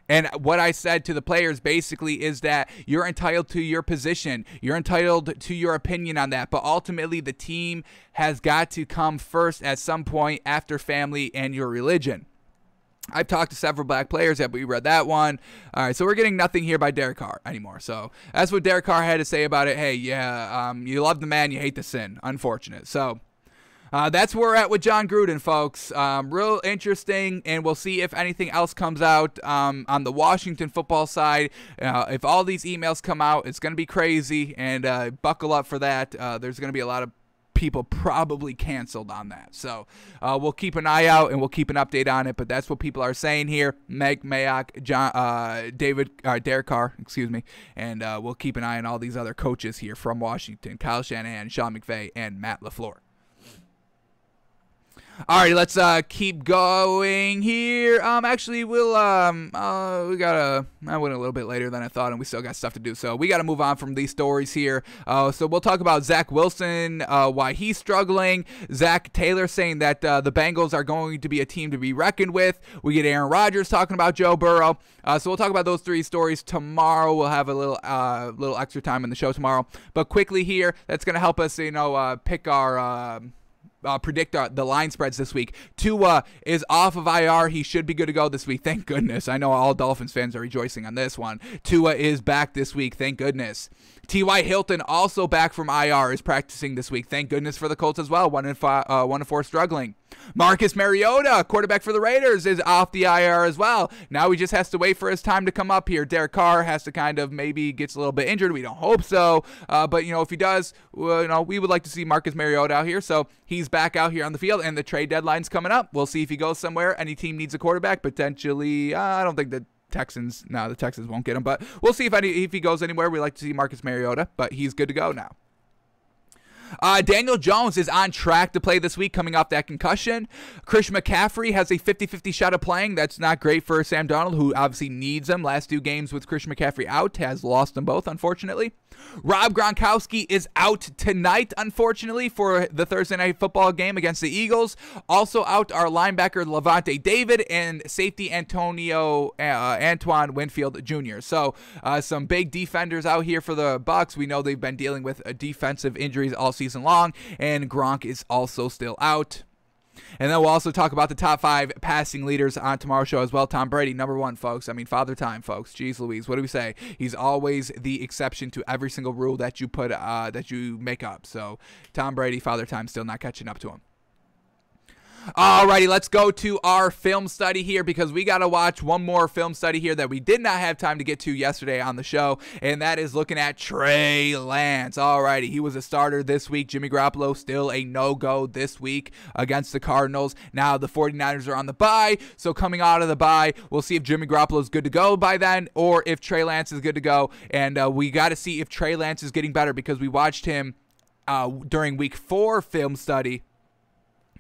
And what I said to the players basically is that you're entitled to your position. You're entitled to your opinion on that. But ultimately, the team has got to come first at some point after family and your religion. I've talked to several black players that we read that one. All right, so we're getting nothing here by Derek Carr anymore. So that's what Derek Carr had to say about it. Hey, yeah, you love the man, you hate the sin. Unfortunate. So, That's where we're at with John Gruden, folks. Real interesting, and we'll see if anything else comes out on the Washington football side. If all these emails come out, it's going to be crazy, and buckle up for that. There's going to be a lot of people probably canceled on that. So we'll keep an eye out, and we'll keep an update on it, but that's what people are saying here. Meg Mayock, Derek Carr, excuse me, and we'll keep an eye on all these other coaches here from Washington: Kyle Shanahan, Sean McVay, and Matt LaFleur. Alrighty, let's keep going here. Actually, we went a little bit later than I thought, and we still got stuff to do, so we got to move on from these stories here. So we'll talk about Zach Wilson, why he's struggling. Zach Taylor saying that the Bengals are going to be a team to be reckoned with. We get Aaron Rodgers talking about Joe Burrow. So we'll talk about those three stories tomorrow. We'll have a little extra time in the show tomorrow. But quickly here, that's going to help us, pick our predict the line spreads this week. Tua is off of IR. He should be good to go this week. Thank goodness. I know all Dolphins fans are rejoicing on this one. Tua is back this week. Thank goodness. T.Y. Hilton also back from IR, is practicing this week. Thank goodness for the Colts as well. 1-4 struggling. Marcus Mariota, quarterback for the Raiders, is off the IR as well. Now he just has to wait for his time to come up here. Derek Carr has to kind of maybe gets a little bit injured. We don't hope so. But, if he does, we would like to see Marcus Mariota out here. So he's back out here on the field, and the trade deadline's coming up. We'll see if he goes somewhere. Any team needs a quarterback. Potentially, I don't think the Texans won't get him. But we'll see if he goes anywhere. We like to see Marcus Mariota, but he's good to go now. Daniel Jones is on track to play this week, coming off that concussion. Christian McCaffrey has a 50-50 shot of playing. That's not great for Sam Darnold, who obviously needs him. Last 2 games with Christian McCaffrey out, has lost them both, unfortunately. Rob Gronkowski is out tonight, unfortunately, for the Thursday Night Football game against the Eagles. Also out are linebacker Levante David and safety Antoine Winfield Jr. So some big defenders out here for the Bucs. We know they've been dealing with defensive injuries all season long, and Gronk is also still out. And then we'll also talk about the top 5 passing leaders on tomorrow's show as well. Tom Brady, number 1, folks. I mean, Father Time, folks. Jeez Louise, what do we say? He's always the exception to every single rule that you make up. So Tom Brady, Father Time, still not catching up to him. Alrighty, let's go to our film study here, because we got to watch one more film study here that we did not have time to get to yesterday on the show, and that is looking at Trey Lance. Alrighty, he was a starter this week. Jimmy Garoppolo still a no-go this week against the Cardinals. Now the 49ers are on the bye, so coming out of the bye, we'll see if Jimmy Garoppolo is good to go by then, or if Trey Lance is good to go, and we got to see if Trey Lance is getting better, because we watched him during week 4 film study.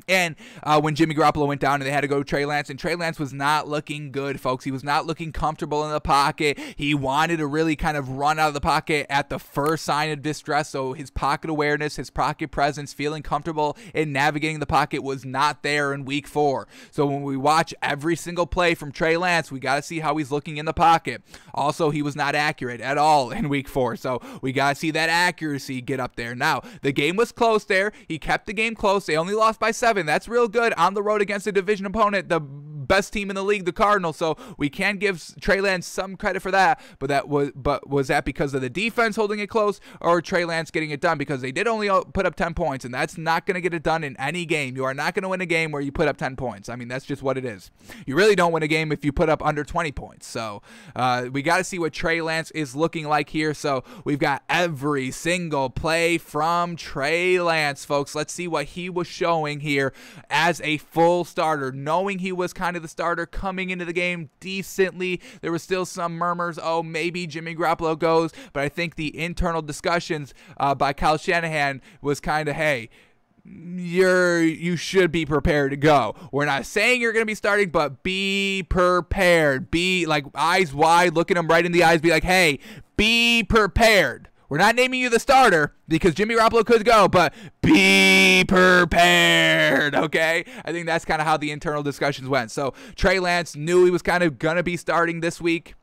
And when Jimmy Garoppolo went down and they had to go to Trey Lance, and Trey Lance was not looking good, folks. He was not looking comfortable in the pocket. He wanted to really kind of run out of the pocket at the first sign of distress, so his pocket awareness, his pocket presence, feeling comfortable in navigating the pocket was not there in week 4. So when we watch every single play from Trey Lance, we got to see how he's looking in the pocket. Also, he was not accurate at all in week 4, so we got to see that accuracy get up there. Now, the game was close there. He kept the game close. They only lost by 7. That's real good on the road against a division opponent, the best team in the league, the Cardinals. So we can give Trey Lance some credit for that. But was that because of the defense holding it close, or Trey Lance getting it done? Because they did only put up 10 points, and that's not going to get it done in any game. You are not going to win a game where you put up 10 points. I mean, that's just what it is. You really don't win a game if you put up under 20 points. So we got to see what Trey Lance is looking like here. So we've got every single play from Trey Lance, folks. Let's see what he was showing here as a full starter, knowing he was kind of the starter coming into the game decently. There was still some murmurs, maybe Jimmy Garoppolo goes, but I think the internal discussions by Kyle Shanahan was kind of, hey, you should be prepared to go. We're not saying you're going to be starting, but be prepared. Be like eyes wide, looking him right in the eyes, be like, hey, be prepared. We're not naming you the starter because Jimmy Garoppolo could go, but be prepared, okay? I think that's kind of how the internal discussions went. So Trey Lance knew he was kind of going to be starting this week.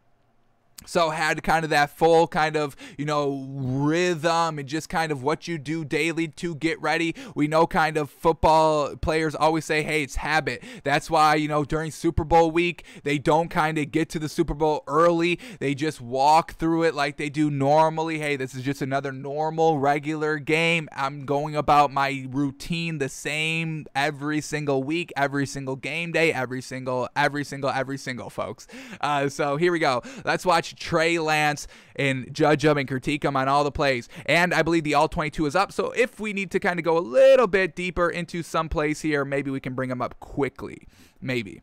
So had kind of that full kind of, rhythm and just kind of what you do daily to get ready. We know kind of football players always say, hey, it's habit. That's why, during Super Bowl week, they don't kind of get to the Super Bowl early. They just walk through it like they do normally. Hey, this is just another normal, regular game. I'm going about my routine the same every single week, every single game day, every single, folks. So here we go. Let's watch Trey Lance and judge him and critique him on all the plays. And I believe the all 22 is up. So if we need to kind of go a little bit deeper into some plays here, maybe we can bring him up quickly. Maybe.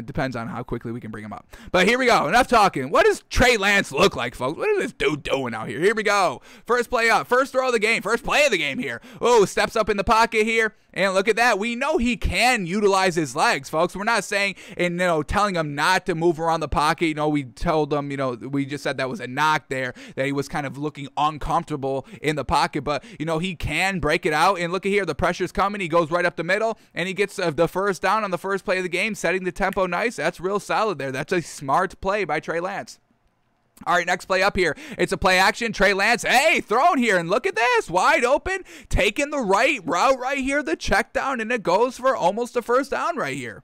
Depends on how quickly we can bring him up. But here we go. Enough talking. What does Trey Lance look like, folks? What is this dude doing out here? Here we go. First play up. First throw of the game. First play of the game here. Oh, steps up in the pocket here. And look at that. We know he can utilize his legs, folks. We're not saying and telling him not to move around the pocket. We told him, we just said that was a knock there, that he was kind of looking uncomfortable in the pocket. But, he can break it out. And look at here. The pressure's coming. He goes right up the middle. And he gets the first down on the first play of the game, setting the tempo nice. That's real solid there. That's a smart play by Trey Lance. All right, next play up here. It's a play action. Trey Lance, hey, thrown here. And look at this. Wide open. Taking the right route right here. The check down. And it goes for almost a first down right here.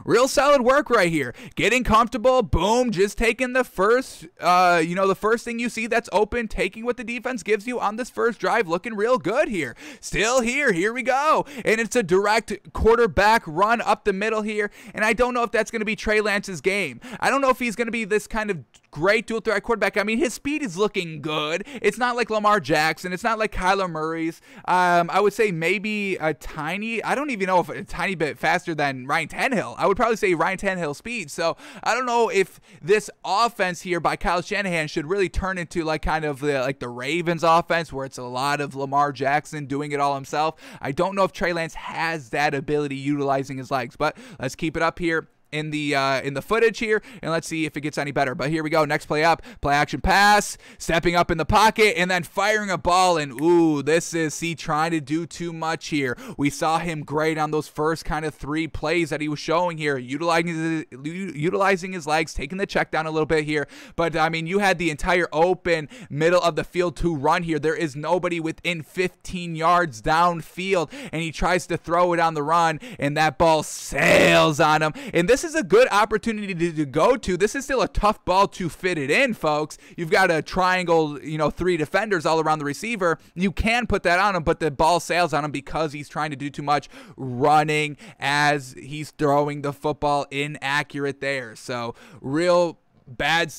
Real solid work right here. Getting comfortable. Boom. Just taking the first, the first thing you see that's open. Taking what the defense gives you on this first drive. Looking real good here. Still here. Here we go. And it's a direct quarterback run up the middle here. And I don't know if that's going to be Trey Lance's game. I don't know if he's going to be this kind of great dual threat quarterback. I mean, his speed is looking good. It's not like Lamar Jackson. It's not like Kyler Murray's. I would say maybe I don't even know if a tiny bit faster than Ryan Tannehill. I would probably say Ryan Tannehill speed. So I don't know if this offense here by Kyle Shanahan should really turn into like kind of the Ravens offense where it's a lot of Lamar Jackson doing it all himself. I don't know if Trey Lance has that ability utilizing his legs, but let's keep it up here in the footage here, and let's see if it gets any better. But here we go. Next play up. Play action pass. Stepping up in the pocket and then firing a ball. And ooh, this is trying to do too much here. We saw him great on those first kind of 3 plays that he was showing here, utilizing his legs, taking the check down a little bit here. But I mean, you had the entire open middle of the field to run here. There is nobody within 15 yards downfield, and he tries to throw it on the run, and that ball sails on him. And this is a good opportunity to go to. This is still a tough ball to fit it in, folks. You've got a triangle, 3 defenders all around the receiver. You can put that on him, but the ball sails on him because he's trying to do too much running as he's throwing the football inaccurate there. So real bad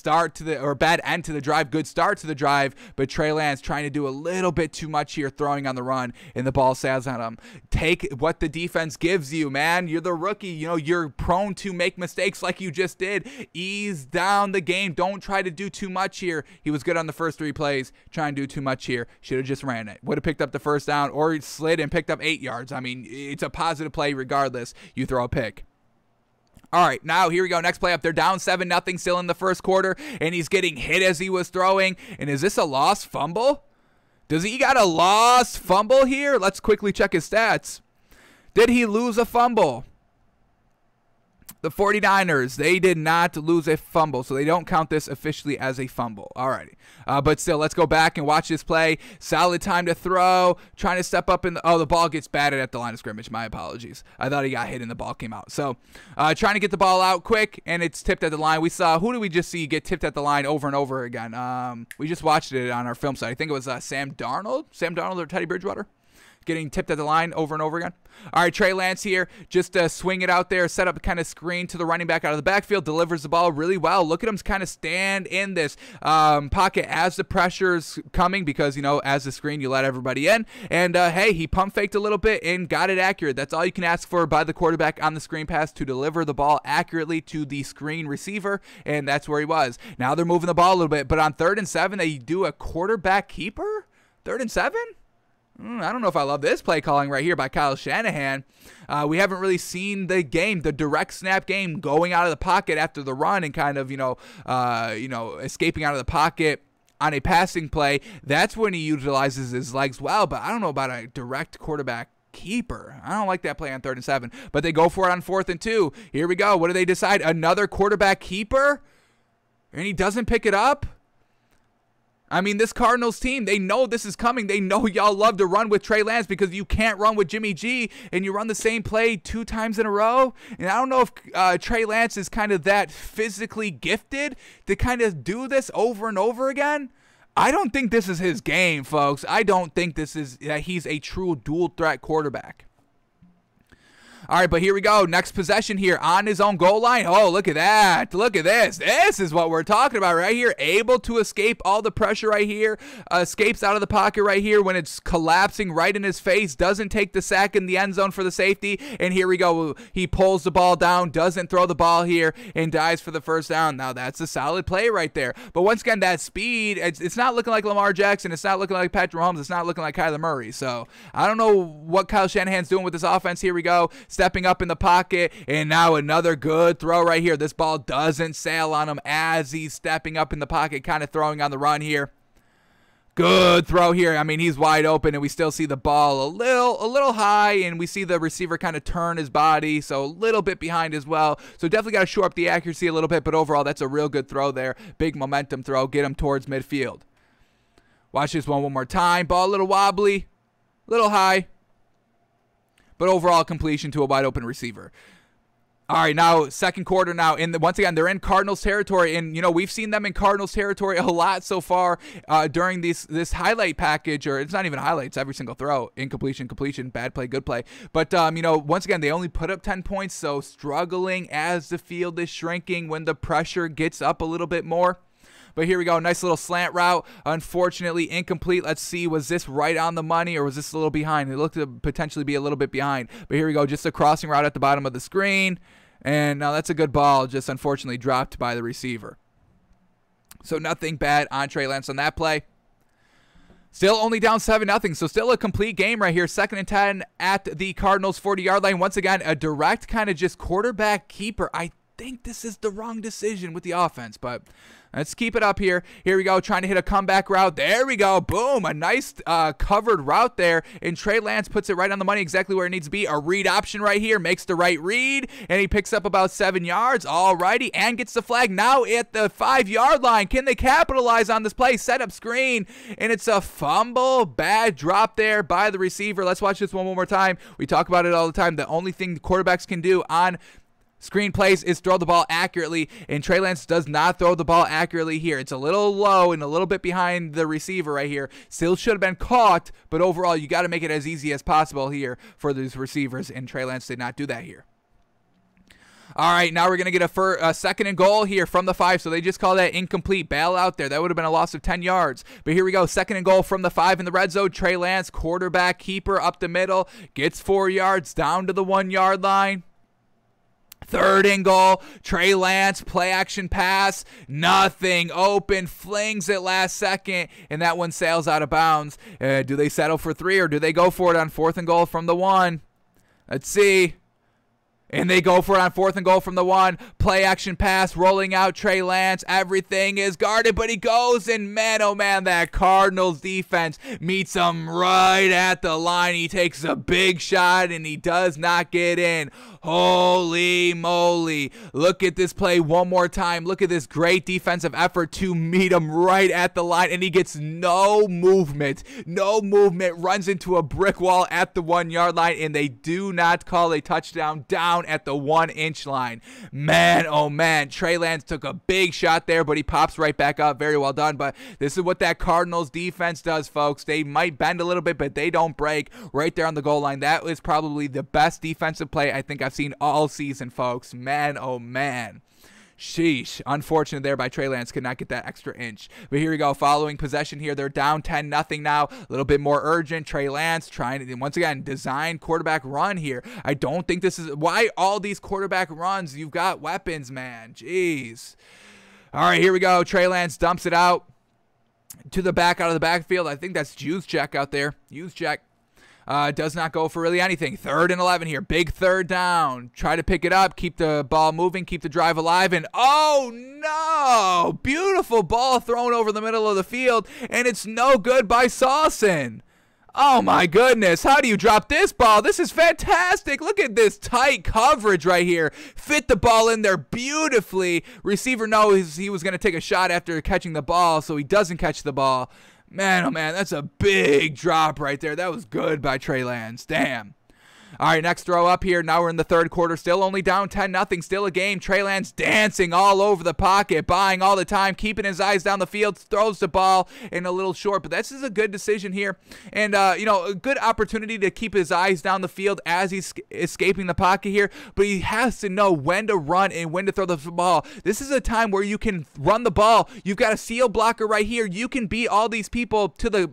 end to the drive, good start to the drive, but Trey Lance trying to do a little bit too much here, throwing on the run, and the ball sails on him. Take what the defense gives you, man. You're the rookie. You're prone to make mistakes like you just did. Ease down the game. Don't try to do too much here. He was good on the first 3 plays. Trying to do too much here. Should have just ran it. Would have picked up the first down, or slid and picked up 8 yards. I mean, it's a positive play regardless. You throw a pick. All right, now here we go. Next play up. They're down 7-0 still in the first quarter, and he's getting hit as he was throwing. And is this a lost fumble? Does he got a lost fumble here? Let's quickly check his stats. Did he lose a fumble? The 49ers, they did not lose a fumble, so they don't count this officially as a fumble. All righty. But still, let's go back and watch this play. Solid time to throw. Trying to step up in the... Oh, the ball gets batted at the line of scrimmage. My apologies. I thought he got hit and the ball came out. So, trying to get the ball out quick, and it's tipped at the line. We saw... Who did we just see get tipped at the line over and over again? We just watched it on our film site. I think it was Sam Darnold. Sam Darnold or Teddy Bridgewater. Getting tipped at the line over and over again. All right, Trey Lance here. Just swing it out there. Set up a kind of screen to the running back out of the backfield. Delivers the ball really well. Look at him kind of stand in this pocket as the pressure's coming because, as the screen, you let everybody in. And, hey, he pump faked a little bit and got it accurate. That's all you can ask for by the quarterback on the screen pass, to deliver the ball accurately to the screen receiver, and that's where he was. Now they're moving the ball a little bit, but on 3rd and 7, they do a quarterback keeper? 3rd and 7? I don't know if I love this play calling right here by Kyle Shanahan. We haven't really seen the game, the direct snap game, going out of the pocket after the run and kind of, escaping out of the pocket on a passing play. That's when he utilizes his legs well, but I don't know about a direct quarterback keeper. I don't like that play on 3rd and 7, but they go for it on 4th and 2. Here we go. What do they decide? Another quarterback keeper? and he doesn't pick it up. I mean, this Cardinals team, they know this is coming. They know y'all love to run with Trey Lance because you can't run with Jimmy G, and you run the same play 2 times in a row. And I don't know if Trey Lance is kind of that physically gifted to kind of do this over and over again. I don't think this is his game, folks. I don't think this is he's a true dual threat quarterback. All right, but here we go. Next possession here on his own goal line. Oh, look at that. Look at this. This is what we're talking about right here. Able to escape all the pressure right here. Escapes out of the pocket right here when it's collapsing right in his face. Doesn't take the sack in the end zone for the safety. And here we go. He pulls the ball down. Doesn't throw the ball here and dives for the first down. Now, that's a solid play right there. But once again, that speed, it's not looking like Lamar Jackson. It's not looking like Patrick Mahomes. It's not looking like Kyler Murray. So, I don't know what Kyle Shanahan's doing with this offense. Here we go. Stepping up in the pocket, and now another good throw right here. This ball doesn't sail on him as he's stepping up in the pocket, kind of throwing on the run here. Good throw here. I mean, he's wide open, and we still see the ball a little high, and we see the receiver kind of turn his body, so a little bit behind as well. So definitely got to shore up the accuracy a little bit, but overall, that's a real good throw there. Big momentum throw. Get him towards midfield. Watch this one more time. Ball a little wobbly, a little high, but overall completion to a wide open receiver. All right, now second quarter now. Once again, they're in Cardinals territory, and you know we've seen them in Cardinals territory a lot so far during this highlight package, or it's not even highlights. Every single throw, incompletion, completion, bad play, good play. But you know, once again, they only put up 10 points, so struggling as the field is shrinking when the pressure gets up a little bit more. But here we go. Nice little slant route. Unfortunately, incomplete. Let's see. Was this right on the money or was this a little behind? It looked to potentially be a little bit behind. But here we go. Just a crossing route at the bottom of the screen. And now that's a good ball. Just unfortunately dropped by the receiver. So nothing bad on Trey Lance on that play. Still only down 7-0, so still a complete game right here. 2nd and 10 at the Cardinals 40-yard line. Once again, a direct kind of just quarterback keeper. I think this is the wrong decision with the offense, but let's keep it up here. Here we go, trying to hit a comeback route. There we go. Boom. A nice covered route there. And Trey Lance puts it right on the money, exactly where it needs to be. A read option right here. Makes the right read. And he picks up about 7 yards. Alrighty. And gets the flag now at the 5-yard line. Can they capitalize on this play? Set up screen. And it's a fumble. Bad drop there by the receiver. Let's watch this one more time. We talk about it all the time. The only thing quarterbacks can do on screen plays is throw the ball accurately, and Trey Lance does not throw the ball accurately here. It's a little low and a little bit behind the receiver right here. Still should have been caught, but overall, you got to make it as easy as possible here for these receivers, and Trey Lance did not do that here. All right, now we're going to get a 2nd and goal here from the 5, so they just call that incomplete. Bail out there. That would have been a loss of 10 yards. But here we go, 2nd and goal from the 5 in the red zone. Trey Lance, quarterback keeper up the middle, gets 4 yards down to the 1-yard line. 3rd and goal, Trey Lance, play action pass, nothing open, flings it last second, and that one sails out of bounds. Do they settle for 3 or do they go for it on 4th and goal from the 1? Let's see. And they go for it on 4th and goal from the 1. Play action pass, rolling out Trey Lance. Everything is guarded, but he goes, and man, oh man, that Cardinals defense meets him right at the line. He takes a big shot, and he does not get in. Holy moly. Look at this play one more time. Look at this great defensive effort to meet him right at the line, and he gets no movement. No movement, runs into a brick wall at the 1-yard line, and they do not call a touchdown down at the 1-inch line. Man, oh man, Trey Lance took a big shot there, but he pops right back up. Very well done, but this is what that Cardinals defense does, folks. They might bend a little bit, but they don't break. Right there on the goal line. That was probably the best defensive play I think I've seen all season, folks. Man, oh man. Sheesh. Unfortunate there by Trey Lance. Could not get that extra inch. But here we go. Following possession here. They're down 10-0 now. A little bit more urgent. Trey Lance trying to, once again, design quarterback run here. I don't think this is... Why all these quarterback runs? You've got weapons, man. Jeez. All right, here we go. Trey Lance dumps it out to the back, out of the backfield. I think that's Juszczyk out there. Juszczyk. Does not go for really anything. 3rd and 11 here. Big 3rd down. Try to pick it up. Keep the ball moving. Keep the drive alive. And oh no! Beautiful ball thrown over the middle of the field. And it's no good by Saucin. Oh my goodness, how do you drop this ball? This is fantastic. Look at this tight coverage right here. Fit the ball in there beautifully. Receiver knows he was going to take a shot after catching the ball, so he doesn't catch the ball. Man, oh man, that's a big drop right there. That was good by Trey Lance. Damn. All right, next throw up here. Now we're in the third quarter. Still only down 10-0. Still a game. Trey Lance dancing all over the pocket, buying all the time, keeping his eyes down the field, throws the ball in a little short. But this is a good decision here. And, a good opportunity to keep his eyes down the field as he's escaping the pocket here. But he has to know when to run and when to throw the ball. This is a time where you can run the ball. You've got a seal blocker right here. You can beat all these people to the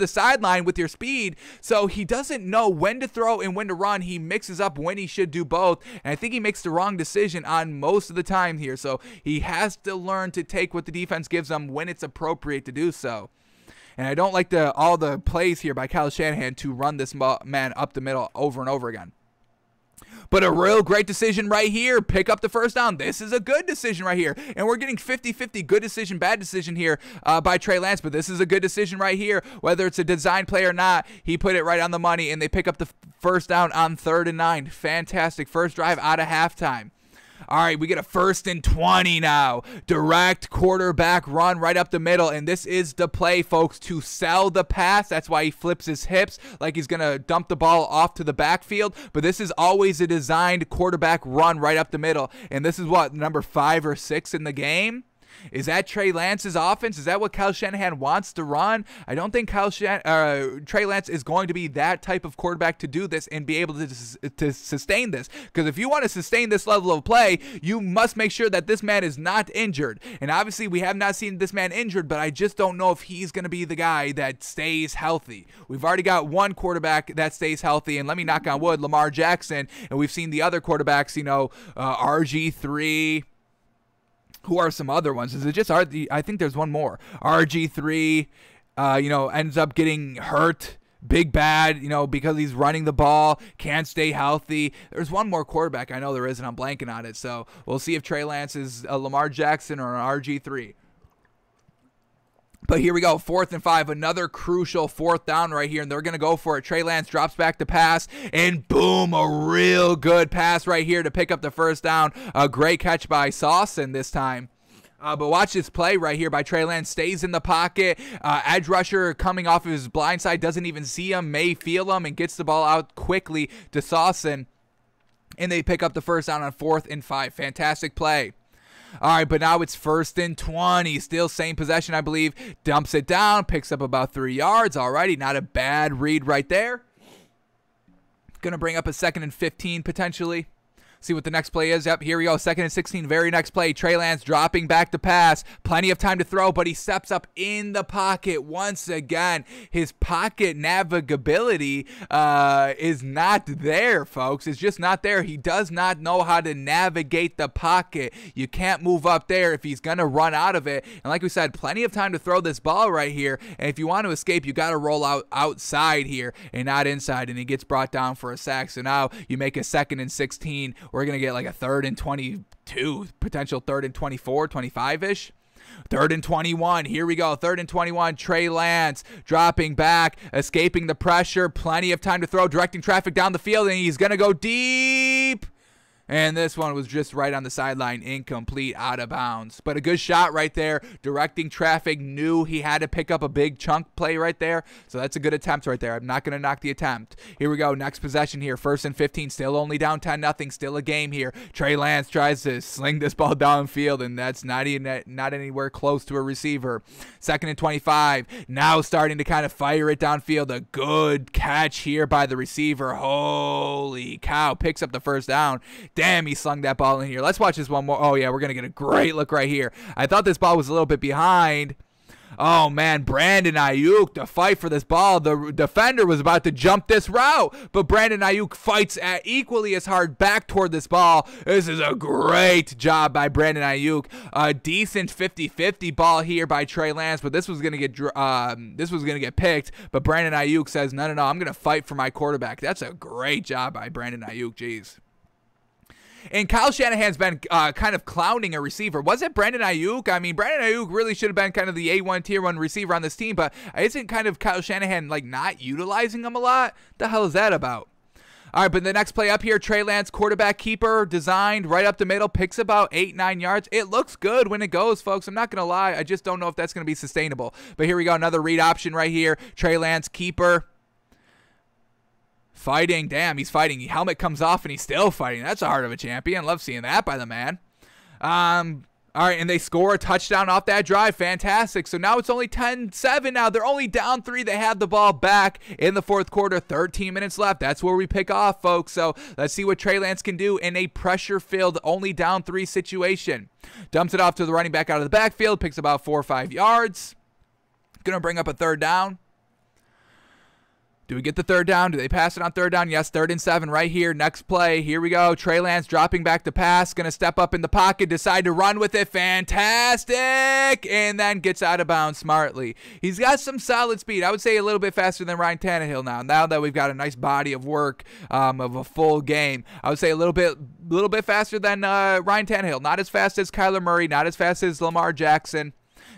sideline with your speed. So he doesn't know when to throw and when to run. He mixes up when he should do both, and I think he makes the wrong decision on most of the time here. So he has to learn to take what the defense gives him when it's appropriate to do so. And I don't like all the plays here by Kyle Shanahan to run this man up the middle over and over again. But a real great decision right here. Pick up the first down. This is a good decision right here. And we're getting 50-50 good decision, bad decision here by Trey Lance. But this is a good decision right here. Whether it's a design play or not, he put it right on the money. And they pick up the first down on 3rd and 9. Fantastic. First drive out of halftime. All right, we get a 1st and 20 now. Direct quarterback run right up the middle. And this is the play, folks, to sell the pass. That's why he flips his hips like he's going to dump the ball off to the backfield. But this is always a designed quarterback run right up the middle. And this is what, number 5 or 6 in the game? Is that Trey Lance's offense? Is that what Kyle Shanahan wants to run? I don't think Trey Lance is going to be that type of quarterback to do this and be able to sustain this. Because if you want to sustain this level of play, you must make sure that this man is not injured. And obviously, we have not seen this man injured, but I just don't know if he's going to be the guy that stays healthy. We've already got one quarterback that stays healthy, and let me knock on wood, Lamar Jackson. And we've seen the other quarterbacks, RG3. Who are some other ones? Is it just I think there's one more. RG3, ends up getting hurt. Big bad, because he's running the ball, can't stay healthy. There's one more quarterback I know there is, and I'm blanking on it. So we'll see if Trey Lance is a Lamar Jackson or an RG3. But here we go, 4th and 5, another crucial 4th down right here, and they're going to go for it. Trey Lance drops back to pass, and boom, a real good pass right here to pick up the first down. A great catch by Saucin this time. But watch this play right here by Trey Lance. Stays in the pocket. Edge rusher coming off of his blind side, doesn't even see him, may feel him, and gets the ball out quickly to Saucin. And they pick up the first down on 4th and 5. Fantastic play. All right, but now it's 1st and 20. Still same possession, I believe. Dumps it down, picks up about 3 yards. Alrighty, not a bad read right there. Going to bring up a 2nd and 15 potentially. See what the next play is. Yep, here we go. 2nd and 16. Very next play. Trey Lance dropping back to pass. Plenty of time to throw, but he steps up in the pocket once again. His pocket navigability is not there, folks. It's just not there. He does not know how to navigate the pocket. You can't move up there if he's going to run out of it. And like we said, plenty of time to throw this ball right here. And if you want to escape, you got to roll out outside here and not inside. And he gets brought down for a sack. So now you make a 2nd and 16. We're going to get like a 3rd and 22, potential 3rd and 24, 25-ish. 3rd and 21. Here we go. 3rd and 21. Trey Lance dropping back, escaping the pressure. Plenty of time to throw, directing traffic down the field, and he's going to go deep. And this one was just right on the sideline, incomplete, out of bounds. But a good shot right there, directing traffic, knew he had to pick up a big chunk play right there. So that's a good attempt right there. I'm not going to knock the attempt. Here we go, next possession here, 1st and 15, still only down 10-0, still a game here. Trey Lance tries to sling this ball downfield, and that's not anywhere close to a receiver. 2nd and 25, now starting to kind of fire it downfield. A good catch here by the receiver. Holy cow, picks up the first down. Damn, he slung that ball in here. Let's watch this one more. Oh, yeah, we're going to get a great look right here. I thought this ball was a little bit behind. Oh, man, Brandon Ayuk, the fight for this ball. The defender was about to jump this route, but Brandon Ayuk fights equally as hard back toward this ball. This is a great job by Brandon Ayuk. A decent 50-50 ball here by Trey Lance, but this was going to get picked, but Brandon Ayuk says, no, I'm going to fight for my quarterback. That's a great job by Brandon Ayuk, jeez. And Kyle Shanahan's been kind of clowning a receiver. Was it Brandon Ayuk? I mean, Brandon Ayuk really should have been kind of the A1 tier 1 receiver on this team, but isn't kind of Kyle Shanahan like not utilizing him a lot? The hell is that about? All right, but the next play up here, Trey Lance, quarterback keeper, designed right up the middle, picks about 8-9 yards. It looks good when it goes, folks. I'm not going to lie. I just don't know if that's going to be sustainable. But here we go, another read option right here. Trey Lance, keeper. Fighting. Damn, he's fighting. Helmet comes off, and he's still fighting. That's a heart of a champion. Love seeing that by the man. All right, and they score a touchdown off that drive. Fantastic. So now it's only 10-7 now. They're only down 3. They have the ball back in the fourth quarter. 13 minutes left. That's where we pick off, folks. So let's see what Trey Lance can do in a pressure-filled, only down 3 situation. Dumps it off to the running back out of the backfield. Picks about 4 or 5 yards. Going to bring up a third down. Do we get the third down? Do they pass it on third down? Yes, 3rd and 7 right here. Next play. Here we go. Trey Lance dropping back to pass. Going to step up in the pocket. Decide to run with it. Fantastic. And then gets out of bounds smartly. He's got some solid speed. I would say a little bit faster than Ryan Tannehill now. Now that we've got a nice body of work of a full game. I would say a little bit faster than Ryan Tannehill. Not as fast as Kyler Murray. Not as fast as Lamar Jackson.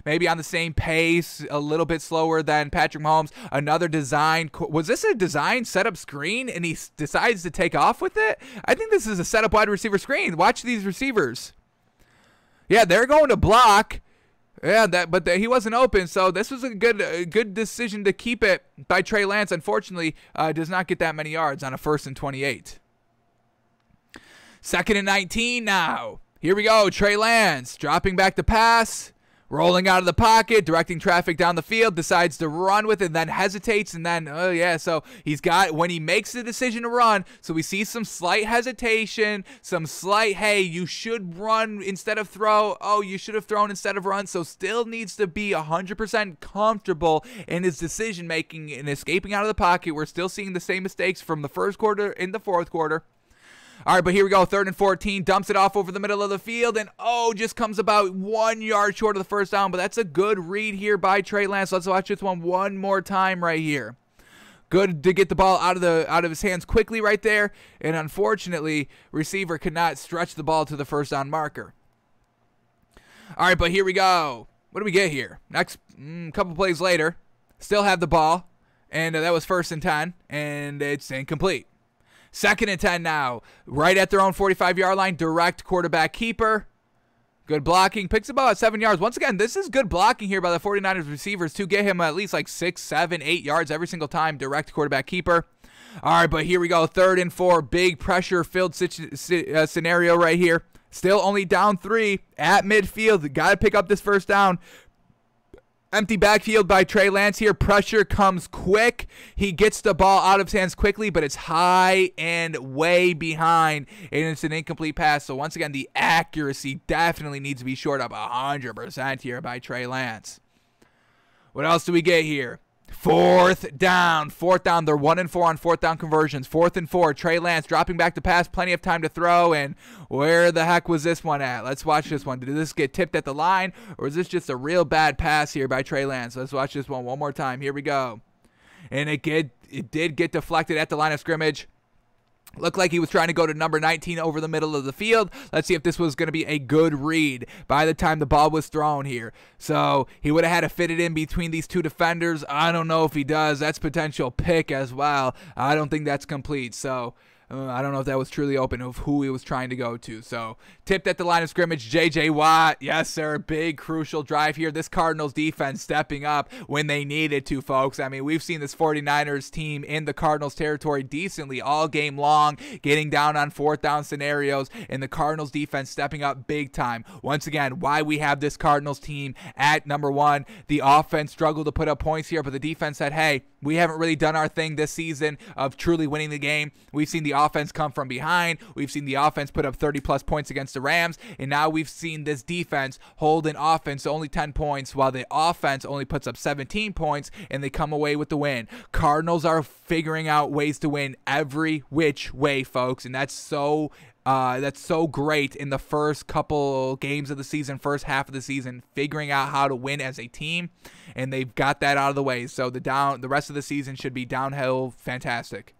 Maybe on the same pace, a little bit slower than Patrick Mahomes. Another design. Was this a design setup screen and he decides to take off with it? I think this is a setup wide receiver screen. Watch these receivers. Yeah, they're going to block. Yeah, but he wasn't open, so this was a good decision to keep it by Trey Lance. Unfortunately, does not get that many yards on a 1st and 28. 2nd and 19 now. Here we go. Trey Lance dropping back to pass. Rolling out of the pocket, directing traffic down the field, decides to run with it, then hesitates, and then, oh yeah, so when he makes the decision to run, so we see some slight hesitation, some slight, hey, you should run instead of throw, oh, you should have thrown instead of run, so still needs to be 100% comfortable in his decision-making and escaping out of the pocket. We're still seeing the same mistakes from the first quarter in the fourth quarter. All right, but here we go. 3rd and 14. Dumps it off over the middle of the field. And, just comes about 1 yard short of the first down. But that's a good read here by Trey Lance. Let's watch this one more time right here. Good to get the ball out of his hands quickly right there. And, unfortunately, receiver could not stretch the ball to the first down marker. All right, but here we go. What do we get here? Next couple plays later. Still have the ball. And that was 1st and 10. And it's incomplete. 2nd and 10 now. Right at their own 45-yard line. Direct quarterback keeper. Good blocking. Picks about 7 yards. Once again, this is good blocking here by the 49ers receivers to get him at least like 6, 7, 8 yards every single time. Direct quarterback keeper. All right, but here we go. 3rd and 4. Big pressure-filled scenario right here. Still only down 3 at midfield. Got to pick up this first down. Empty backfield by Trey Lance here. Pressure comes quick. He gets the ball out of his hands quickly, but it's high and way behind, and it's an incomplete pass. So once again, the accuracy definitely needs to be shored up 100% here by Trey Lance. What else do we get here? 4th down. 4th down. They're 1 and 4 on 4th down conversions. 4th and 4. Trey Lance dropping back to pass. Plenty of time to throw. And where the heck was this one at? Let's watch this one. Did this get tipped at the line, or is this just a real bad pass here by Trey Lance? Let's watch this one more time. Here we go. And it did get deflected at the line of scrimmage. Looked like he was trying to go to number 19 over the middle of the field. Let's see if this was going to be a good read by the time the ball was thrown here. So he would have had to fit it in between these two defenders. I don't know if he does. That's potential pick as well. I don't think that's complete. So I don't know if that was truly open of who he was trying to go to. So tipped at the line of scrimmage, J.J. Watt. Yes, sir. Big, crucial drive here. This Cardinals defense stepping up when they needed to, folks. I mean, we've seen this 49ers team in the Cardinals territory decently all game long, getting down on 4th down scenarios, and the Cardinals defense stepping up big time. Once again, why we have this Cardinals team at number 1. The offense struggled to put up points here, but the defense said, hey, we haven't really done our thing this season of truly winning the game. We've seen the offense come from behind. We've seen the offense put up 30-plus points against the Rams, and now we've seen this defense hold an offense to only 10 points while the offense only puts up 17 points, and they come away with the win. Cardinals are figuring out ways to win every which way, folks, and that's so great in the first couple games of the season, first half of the season, figuring out how to win as a team, and they've got that out of the way. So the rest of the season should be downhill fantastic.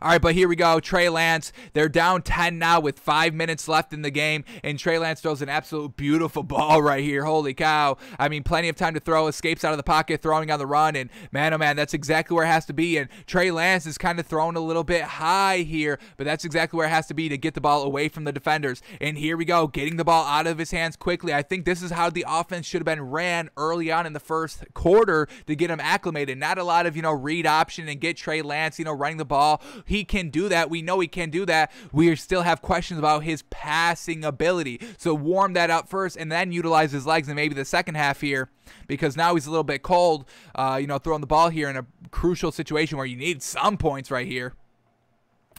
All right, but here we go. Trey Lance, they're down 10 now with 5 minutes left in the game, and Trey Lance throws an absolute beautiful ball right here. Holy cow. I mean, plenty of time to throw, escapes out of the pocket, throwing on the run, and man, oh man, that's exactly where it has to be, and Trey Lance is kind of thrown a little bit high here, but that's exactly where it has to be to get the ball away from the defenders, and here we go, getting the ball out of his hands quickly. I think this is how the offense should have been ran early on in the first quarter to get him acclimated. Not a lot of, read option and get Trey Lance, running the ball. He can do that. We know he can do that. We still have questions about his passing ability. So warm that up first and then utilize his legs in maybe the second half here, because now he's a little bit cold, throwing the ball here in a crucial situation where you need some points right here.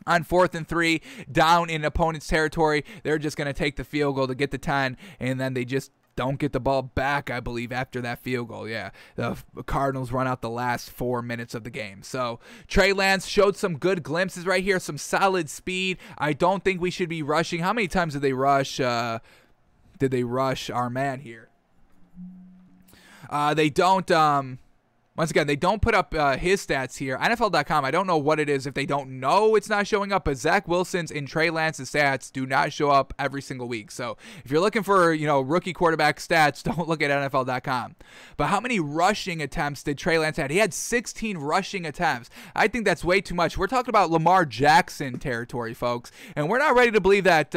On 4th and 3, down in opponent's territory, they're just going to take the field goal to get the 10, and then they just don't get the ball back, I believe, after that field goal. Yeah, the Cardinals run out the last 4 minutes of the game. So Trey Lance showed some good glimpses right here, some solid speed. I don't think we should be rushing. How many times did they rush? Our man here? They don't. Once again, they don't put up his stats here. NFL.com, I don't know what it is if they don't know it's not showing up, but Zach Wilson's and Trey Lance's stats do not show up every single week. So if you're looking for, rookie quarterback stats, don't look at NFL.com. But how many rushing attempts did Trey Lance have? He had 16 rushing attempts. I think that's way too much. We're talking about Lamar Jackson territory, folks. And we're not ready to believe that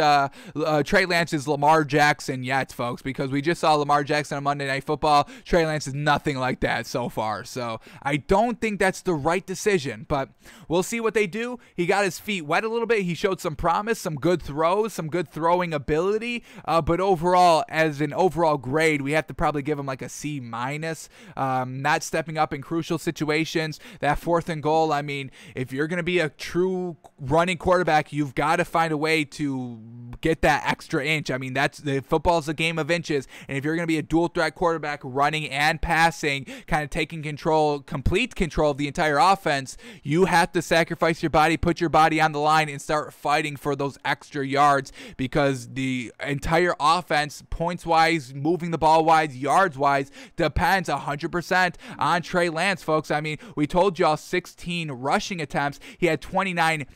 Trey Lance is Lamar Jackson yet, folks, because we just saw Lamar Jackson on Monday Night Football. Trey Lance is nothing like that so far. So I don't think that's the right decision, but we'll see what they do. He got his feet wet a little bit. He showed some promise, some good throws, some good throwing ability, but overall, as an overall grade, we have to probably give him like a C-. Not stepping up in crucial situations. That 4th and goal, I mean, if you're going to be a true running quarterback, you've got to find a way to get that extra inch. I mean, football's a game of inches, and if you're going to be a dual threat quarterback running and passing, kind of taking complete control of the entire offense, you have to sacrifice your body, put your body on the line, and start fighting for those extra yards, because the entire offense, points-wise, moving the ball-wise, yards-wise, depends 100% on Trey Lance, folks. I mean, we told y'all 16 rushing attempts. He had 29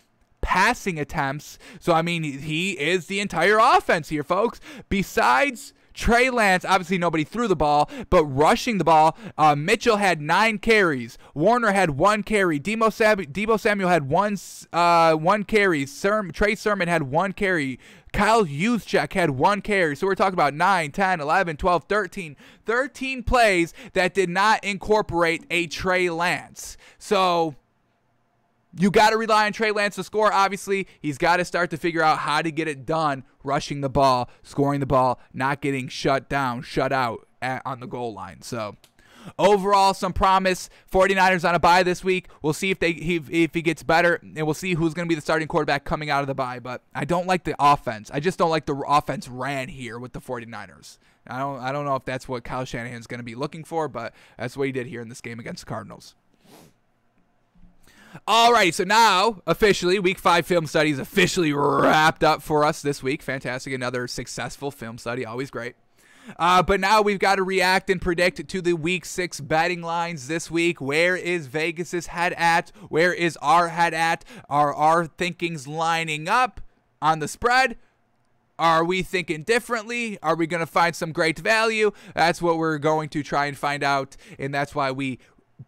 passing attempts. So, I mean, he is the entire offense here, folks. Besides Trey Lance, obviously nobody threw the ball, but rushing the ball, Mitchell had 9 carries. Warner had 1 carry. Deebo Samuel had one carry. Trey Sermon had 1 carry. Kyle Juszczyk had 1 carry. So we're talking about 9, 10, 11, 12, 13 plays that did not incorporate a Trey Lance. So you got to rely on Trey Lance to score. Obviously, he's got to start to figure out how to get it done, rushing the ball, scoring the ball, not getting shut out on the goal line. So overall, some promise. 49ers on a bye this week. We'll see if he gets better, and we'll see who's going to be the starting quarterback coming out of the bye. But I don't like the offense. I just don't like the offense ran here with the 49ers. I don't know if that's what Kyle Shanahan's going to be looking for, but that's what he did here in this game against the Cardinals. All right, so now, officially, Week 5 film study is officially wrapped up for us this week. Fantastic. Another successful film study. Always great. But now we've got to react and predict to the Week 6 betting lines this week. Where is Vegas's head at? Where is our head at? Are our thinkings lining up on the spread? Are we thinking differently? Are we going to find some great value? That's what we're going to try and find out, and that's why we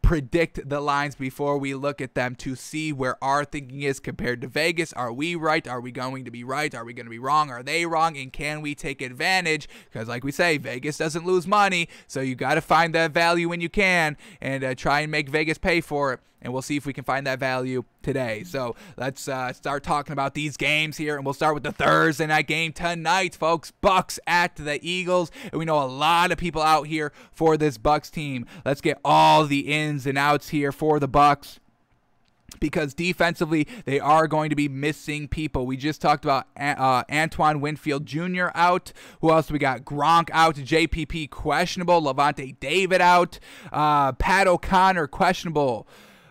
predict the lines before we look at them to see where our thinking is compared to Vegas. Are we right? Are we going to be right? Are we going to be wrong? Are they wrong? And can we take advantage? Because like we say, Vegas doesn't lose money, so you got to find that value when you can and try and make Vegas pay for it. And we'll see if we can find that value today. So let's start talking about these games here. And we'll start with the Thursday night game tonight, folks. Bucks at the Eagles. And we know a lot of people out here for this Bucks team. Let's get all the ins and outs here for the Bucks, because defensively, they are going to be missing people. We just talked about Antoine Winfield Jr. out. Who else we got? Gronk out. JPP questionable. Levante David out. Pat O'Connor questionable.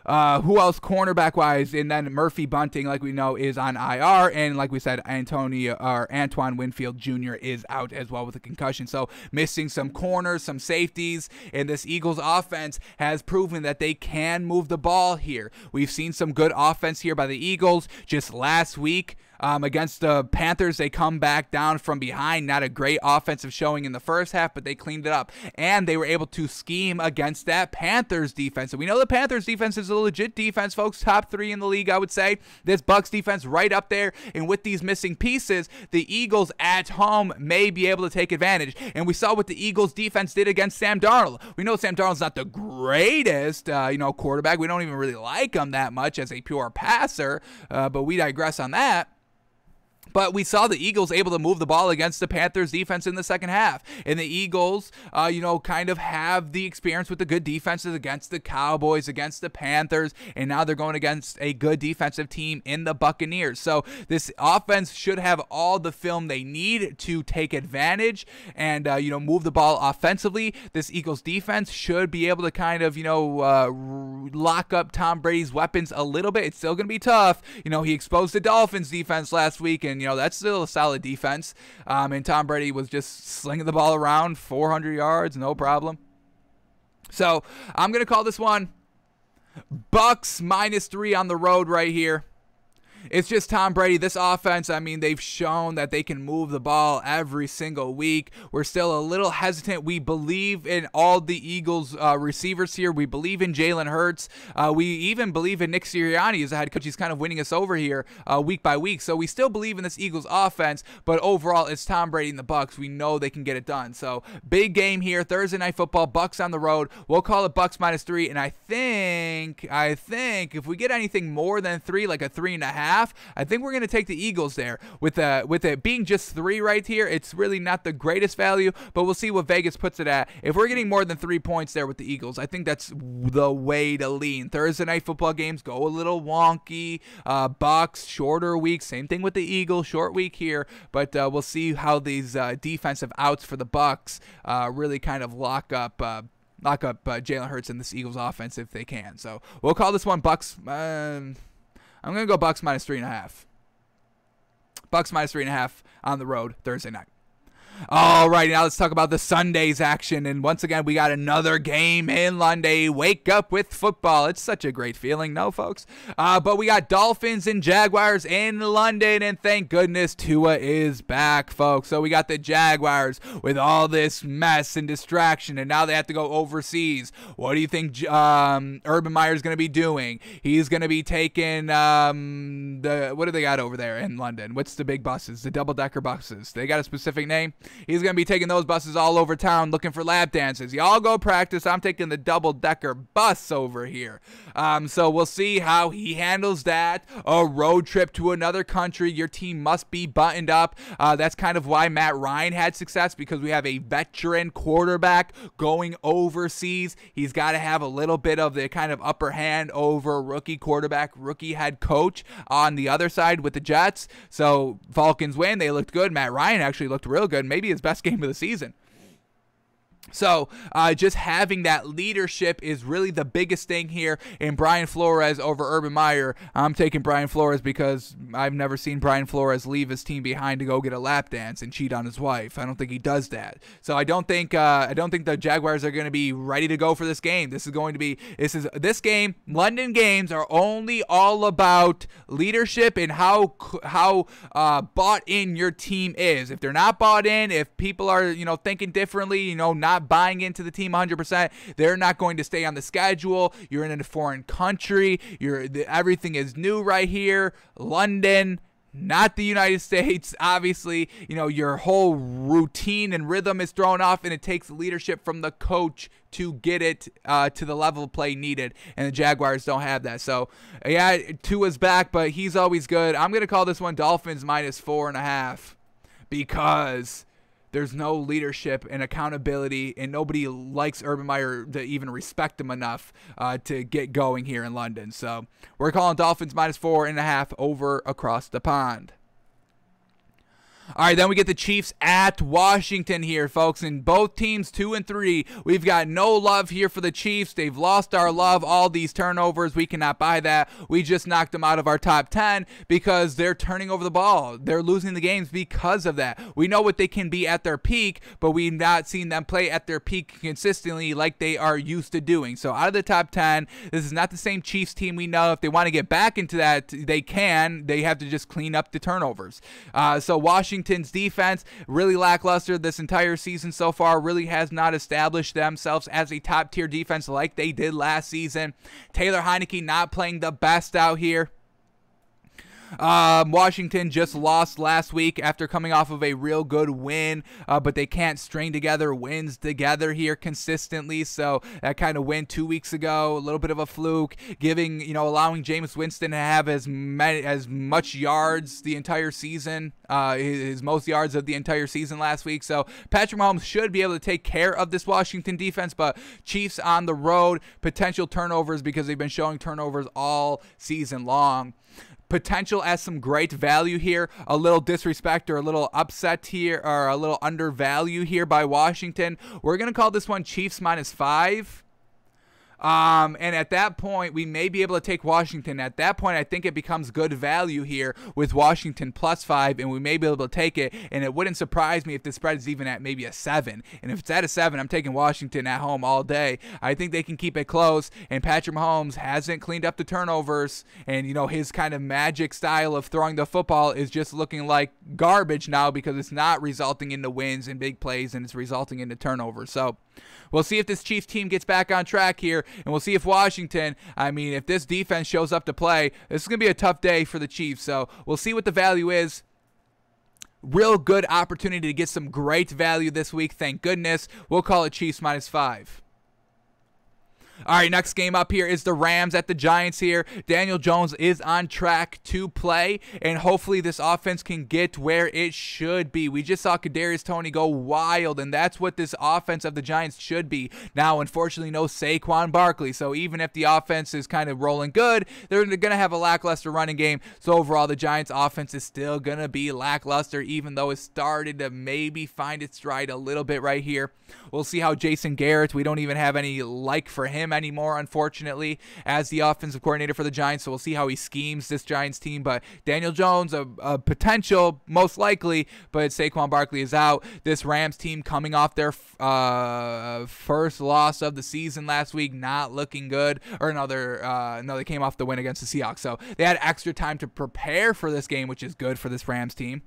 Who else cornerback wise? And then Murphy Bunting, like we know, is on IR, and like we said, Antoine Winfield Jr. is out as well with a concussion. So missing some corners, some safeties, and this Eagles offense has proven that they can move the ball here. We've seen some good offense here by the Eagles. Just last week, against the Panthers, they come back down from behind. Not a great offensive showing in the first half, but they cleaned it up. And they were able to scheme against that Panthers defense. And we know the Panthers defense is a legit defense, folks. Top 3 in the league, I would say. This Bucs defense right up there. And with these missing pieces, the Eagles at home may be able to take advantage. And we saw what the Eagles defense did against Sam Darnold. We know Sam Darnold's not the greatest, quarterback. We don't even really like him that much as a pure passer, but we digress on that. But we saw the Eagles able to move the ball against the Panthers defense in the second half. And the Eagles, kind of have the experience with the good defenses against the Cowboys, against the Panthers, and now they're going against a good defensive team in the Buccaneers. So this offense should have all the film they need to take advantage and, move the ball offensively. This Eagles defense should be able to kind of, lock up Tom Brady's weapons a little bit. It's still going to be tough. He exposed the Dolphins defense last week, and that's still a solid defense. And Tom Brady was just slinging the ball around 400 yards, no problem. So I'm going to call this one Bucs -3 on the road right here. It's just Tom Brady. This offense, they've shown that they can move the ball every single week. We're still a little hesitant. We believe in all the Eagles receivers here. We believe in Jalen Hurts. We even believe in Nick Sirianni as a head coach. He's kind of winning us over here week by week. So we still believe in this Eagles offense, but overall it's Tom Brady and the Bucs. We know they can get it done. So big game here, Thursday Night Football, Bucs on the road. We'll call it Bucs -3, and I think if we get anything more than 3, like a 3.5, I think we're going to take the Eagles there. With it being just 3 right here, it's really not the greatest value, but we'll see what Vegas puts it at. If we're getting more than 3 points there with the Eagles, I think that's the way to lean. Thursday Night Football games go a little wonky. Bucs, shorter week. Same thing with the Eagles, short week here, but we'll see how these defensive outs for the Bucs really kind of lock up Jalen Hurts in this Eagles offense if they can. So we'll call this one Bucs. I'm going to go Bucs -3.5. Bucs -3.5 on the road Thursday night. All right, now let's talk about the Sunday's action. And once again, we got another game in London. Wake up with football. It's such a great feeling, no, folks? But we got Dolphins and Jaguars in London, and thank goodness Tua is back, folks. So we got the Jaguars with all this mess and distraction, and now they have to go overseas. What do you think Urban Meyer's going to be doing? He's going to be taking what do they got over there in London? What's the big buses? The double-decker buses. They got a specific name? He's going to be taking those buses all over town looking for lap dances. Y'all go practice. I'm taking the double-decker bus over here. So we'll see how he handles that. A road trip to another country. Your team must be buttoned up. That's kind of why Matt Ryan had success, because we have a veteran quarterback going overseas. He's got to have a little bit of the kind of upper hand over rookie quarterback, rookie head coach on the other side with the Jets. So Falcons win. They looked good. Matt Ryan actually looked real good. Maybe his best game of the season. So just having that leadership is really the biggest thing here in Brian Flores over Urban Meyer. I'm taking Brian Flores because I've never seen Brian Flores leave his team behind to go get a lap dance and cheat on his wife. I don't think he does that. So I don't think the Jaguars are going to be ready to go for this game. This game. London games are only all about leadership and how bought in your team is. If they're not bought in, if people are thinking differently, not buying into the team 100%, they're not going to stay on the schedule. You're in a foreign country. Everything is new right here. London, not the United States. Obviously, your whole routine and rhythm is thrown off, and it takes leadership from the coach to get it to the level of play needed, and the Jaguars don't have that. So, yeah, Tua's back, but he's always good. I'm going to call this one Dolphins -4.5 because there's no leadership and accountability, and nobody likes Urban Meyer to even respect him enough to get going here in London. So we're calling Dolphins -4.5 over across the pond. All right, then we get the Chiefs at Washington here, folks, and both teams 2-3. We've got no love here for the Chiefs. They've lost our love, all these turnovers. We cannot buy that. We just knocked them out of our top 10 because they're turning over the ball. They're losing the games because of that. We know what they can be at their peak, but we've not seen them play at their peak consistently like they are used to doing. So out of the top 10, this is not the same Chiefs team we know. If they want to get back into that, they can. They have to just clean up the turnovers. So Washington's defense really lackluster this entire season so far, really has not established themselves as a top tier defense like they did last season. Taylor Heineke not playing the best out here. Washington just lost last week after coming off of a real good win, but they can't string together wins together here consistently. So that kind of win 2 weeks ago, a little bit of a fluke, allowing Jameis Winston to have as much yards the entire season, his most yards of the entire season last week. So Patrick Mahomes should be able to take care of this Washington defense, but Chiefs on the road, potential turnovers because they've been showing turnovers all season long. Potential as some great value here, a little disrespect or a little upset here, or a little undervalue here by Washington. We're going to call this one Chiefs -5. And at that point, we may be able to take Washington. At that point, I think it becomes good value here with Washington +5, and we may be able to take it. And it wouldn't surprise me if the spread is even at maybe a 7. And if it's at a 7, I'm taking Washington at home all day. I think they can keep it close. And Patrick Mahomes hasn't cleaned up the turnovers. And, his kind of magic style of throwing the football is just looking like garbage now because it's not resulting in the wins and big plays, and it's resulting in the turnovers. So we'll see if this Chiefs team gets back on track here, and we'll see if Washington, if this defense shows up to play, this is going to be a tough day for the Chiefs. So we'll see what the value is. Real good opportunity to get some great value this week, thank goodness. We'll call it Chiefs -5. All right, next game up here is the Rams at the Giants here. Daniel Jones is on track to play, and hopefully this offense can get where it should be. We just saw Kadarius Toney go wild, and that's what this offense of the Giants should be. Now, unfortunately, no Saquon Barkley, so even if the offense is kind of rolling good, they're going to have a lackluster running game. So overall, the Giants offense is still going to be lackluster, even though it started to maybe find its stride a little bit right here. We'll see how Jason Garrett, we don't even have any like for him anymore, unfortunately, as the offensive coordinator for the Giants. So we'll see how he schemes this Giants team. But Daniel Jones, a potential, most likely, but Saquon Barkley is out. This Rams team coming off their first loss of the season last week, not looking good. Or no, they came off the win against the Seahawks. So they had extra time to prepare for this game, which is good for this Rams team.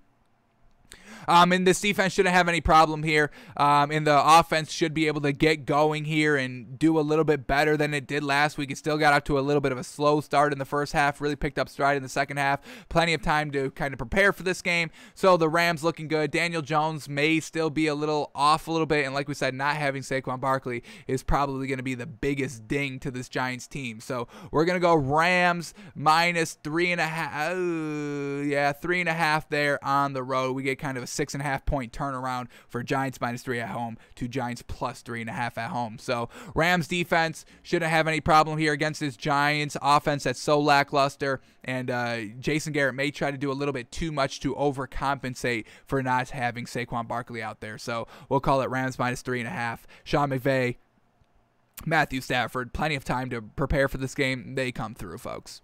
And this defense shouldn't have any problem here. And the offense should be able to get going here and do a little bit better than it did last week. It still got out to a little bit of a slow start in the first half, really picked up stride in the second half. Plenty of time to kind of prepare for this game. So the Rams looking good. Daniel Jones may still be a little off a little bit. And like we said, not having Saquon Barkley is probably going to be the biggest ding to this Giants team. So we're going to go Rams -3.5. Yeah, 3.5 there on the road. We get kind of a 6.5 point turnaround for Giants -3 at home to Giants +3.5 at home. So Rams defense shouldn't have any problem here against this Giants offense that's so lackluster. And Jason Garrett may try to do a little bit too much to overcompensate for not having Saquon Barkley out there. So we'll call it Rams -3.5. Sean McVay, Matthew Stafford, plenty of time to prepare for this game. They come through, folks.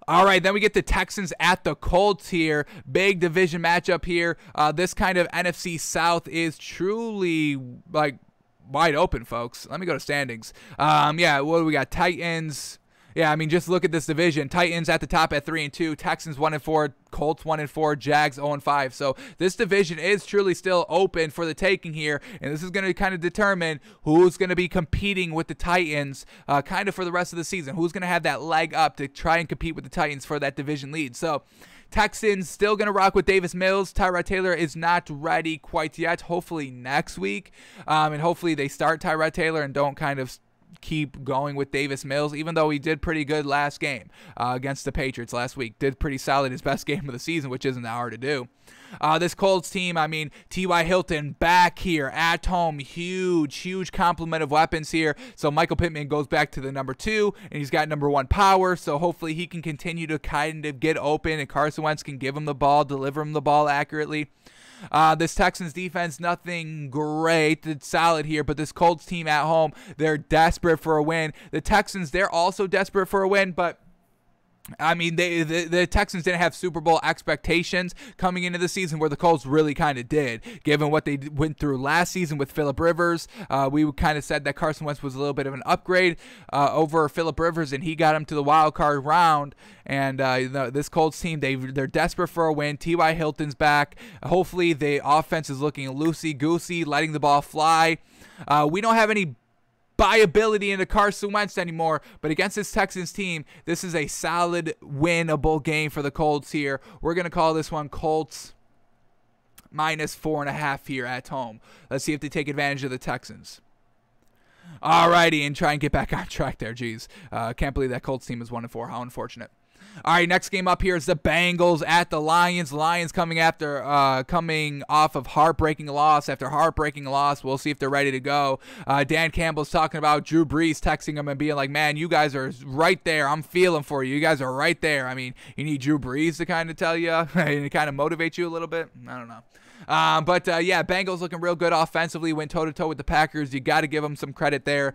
All right, then we get the Texans at the Colts here. Big division matchup here. This kind of NFC South is truly wide open, folks. Let me go to standings. Yeah, what do we got? Titans. Yeah, just look at this division. Titans at the top at 3-2. Texans 1-4. Colts 1-4. Jags 0-5. So this division is truly still open for the taking here, and this is going to kind of determine who's going to be competing with the Titans kind of for the rest of the season. Who's going to have that leg up to try and compete with the Titans for that division lead. So Texans still going to rock with Davis Mills. Tyrod Taylor is not ready quite yet. Hopefully next week, and hopefully they start Tyrod Taylor and don't kind of keep going with Davis Mills, even though he did pretty good last game against the Patriots last week. Did pretty solid, his best game of the season, which isn't that hard to do. This Colts team, I mean, T.Y. Hilton back here at home. Huge complement of weapons here. So Michael Pittman goes back to the number 2, and he's got number 1 power. So hopefully he can continue to kind of get open, and Carson Wentz can give him the ball, deliver him the ball accurately. This Texans defense, nothing great. It's solid here, but this Colts team at home, they're desperate for a win. The Texans, they're also desperate for a win, but I mean, the Texans didn't have Super Bowl expectations coming into the season, where the Colts really kind of did, given what they went through last season with Phillip Rivers. We kind of said that Carson Wentz was a little bit of an upgrade over Phillip Rivers, and he got him to the wild card round. And this Colts team, they're desperate for a win. T.Y. Hilton's back. Hopefully, the offense is looking loosey-goosey, letting the ball fly. We don't have any buyability into Carson Wentz anymore, but against this Texans team, this is a solid, winnable game for the Colts here. We're going to call this one Colts -4.5 here at home. Let's see if they take advantage of the Texans. Alrighty, and try and get back on track there. Jeez, can't believe that Colts team is 1-4. How unfortunate. All right, next game up here is the Bengals at the Lions. Lions coming off of heartbreaking loss after heartbreaking loss. We'll see if they're ready to go. Dan Campbell's talking about Drew Brees texting him and being like, man, you guys are right there. I'm feeling for you. You guys are right there. I mean, you need Drew Brees to kind of tell you and kind of motivate you a little bit. I don't know. Yeah, Bengals looking real good offensively. Went toe-to-toe with the Packers. You got to give them some credit there.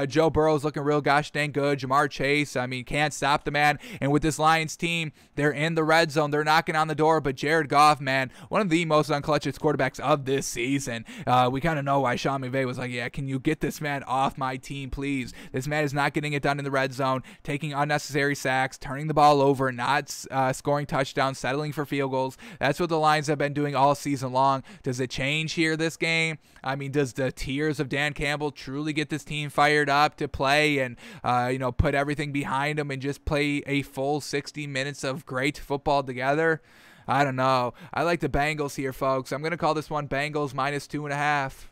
Joe Burrow's looking real gosh dang good. Jamar Chase, I mean, can't stop the man. And with this Lions team, they're in the red zone. They're knocking on the door. But Jared Goff, man, one of the most unclutched quarterbacks of this season. We kind of know why Sean McVay was like, yeah, can you get this man off my team, please? This man is not getting it done in the red zone, taking unnecessary sacks, turning the ball over, not scoring touchdowns, settling for field goals. That's what the Lions have been doing all season long. Does it change here this game? I mean, does the tears of Dan Campbell truly get this team fired up to play and, put everything behind them and just play a full 60 minutes of great football together? I don't know. I like the Bengals here, folks. I'm going to call this one Bengals -2.5.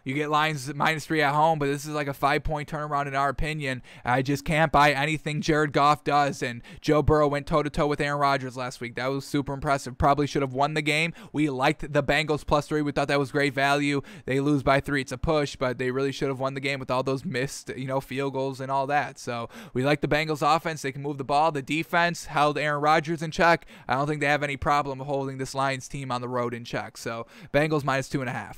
You get Lions -3 at home, but this is like a 5-point turnaround in our opinion. I just can't buy anything Jared Goff does, and Joe Burrow went toe-to-toe with Aaron Rodgers last week. That was super impressive. Probably should have won the game. We liked the Bengals +3. We thought that was great value. They lose by 3. It's a push, but they really should have won the game with all those missed, field goals and all that. So we like the Bengals offense. They can move the ball. The defense held Aaron Rodgers in check. I don't think they have any problem holding this Lions team on the road in check. So Bengals -2.5.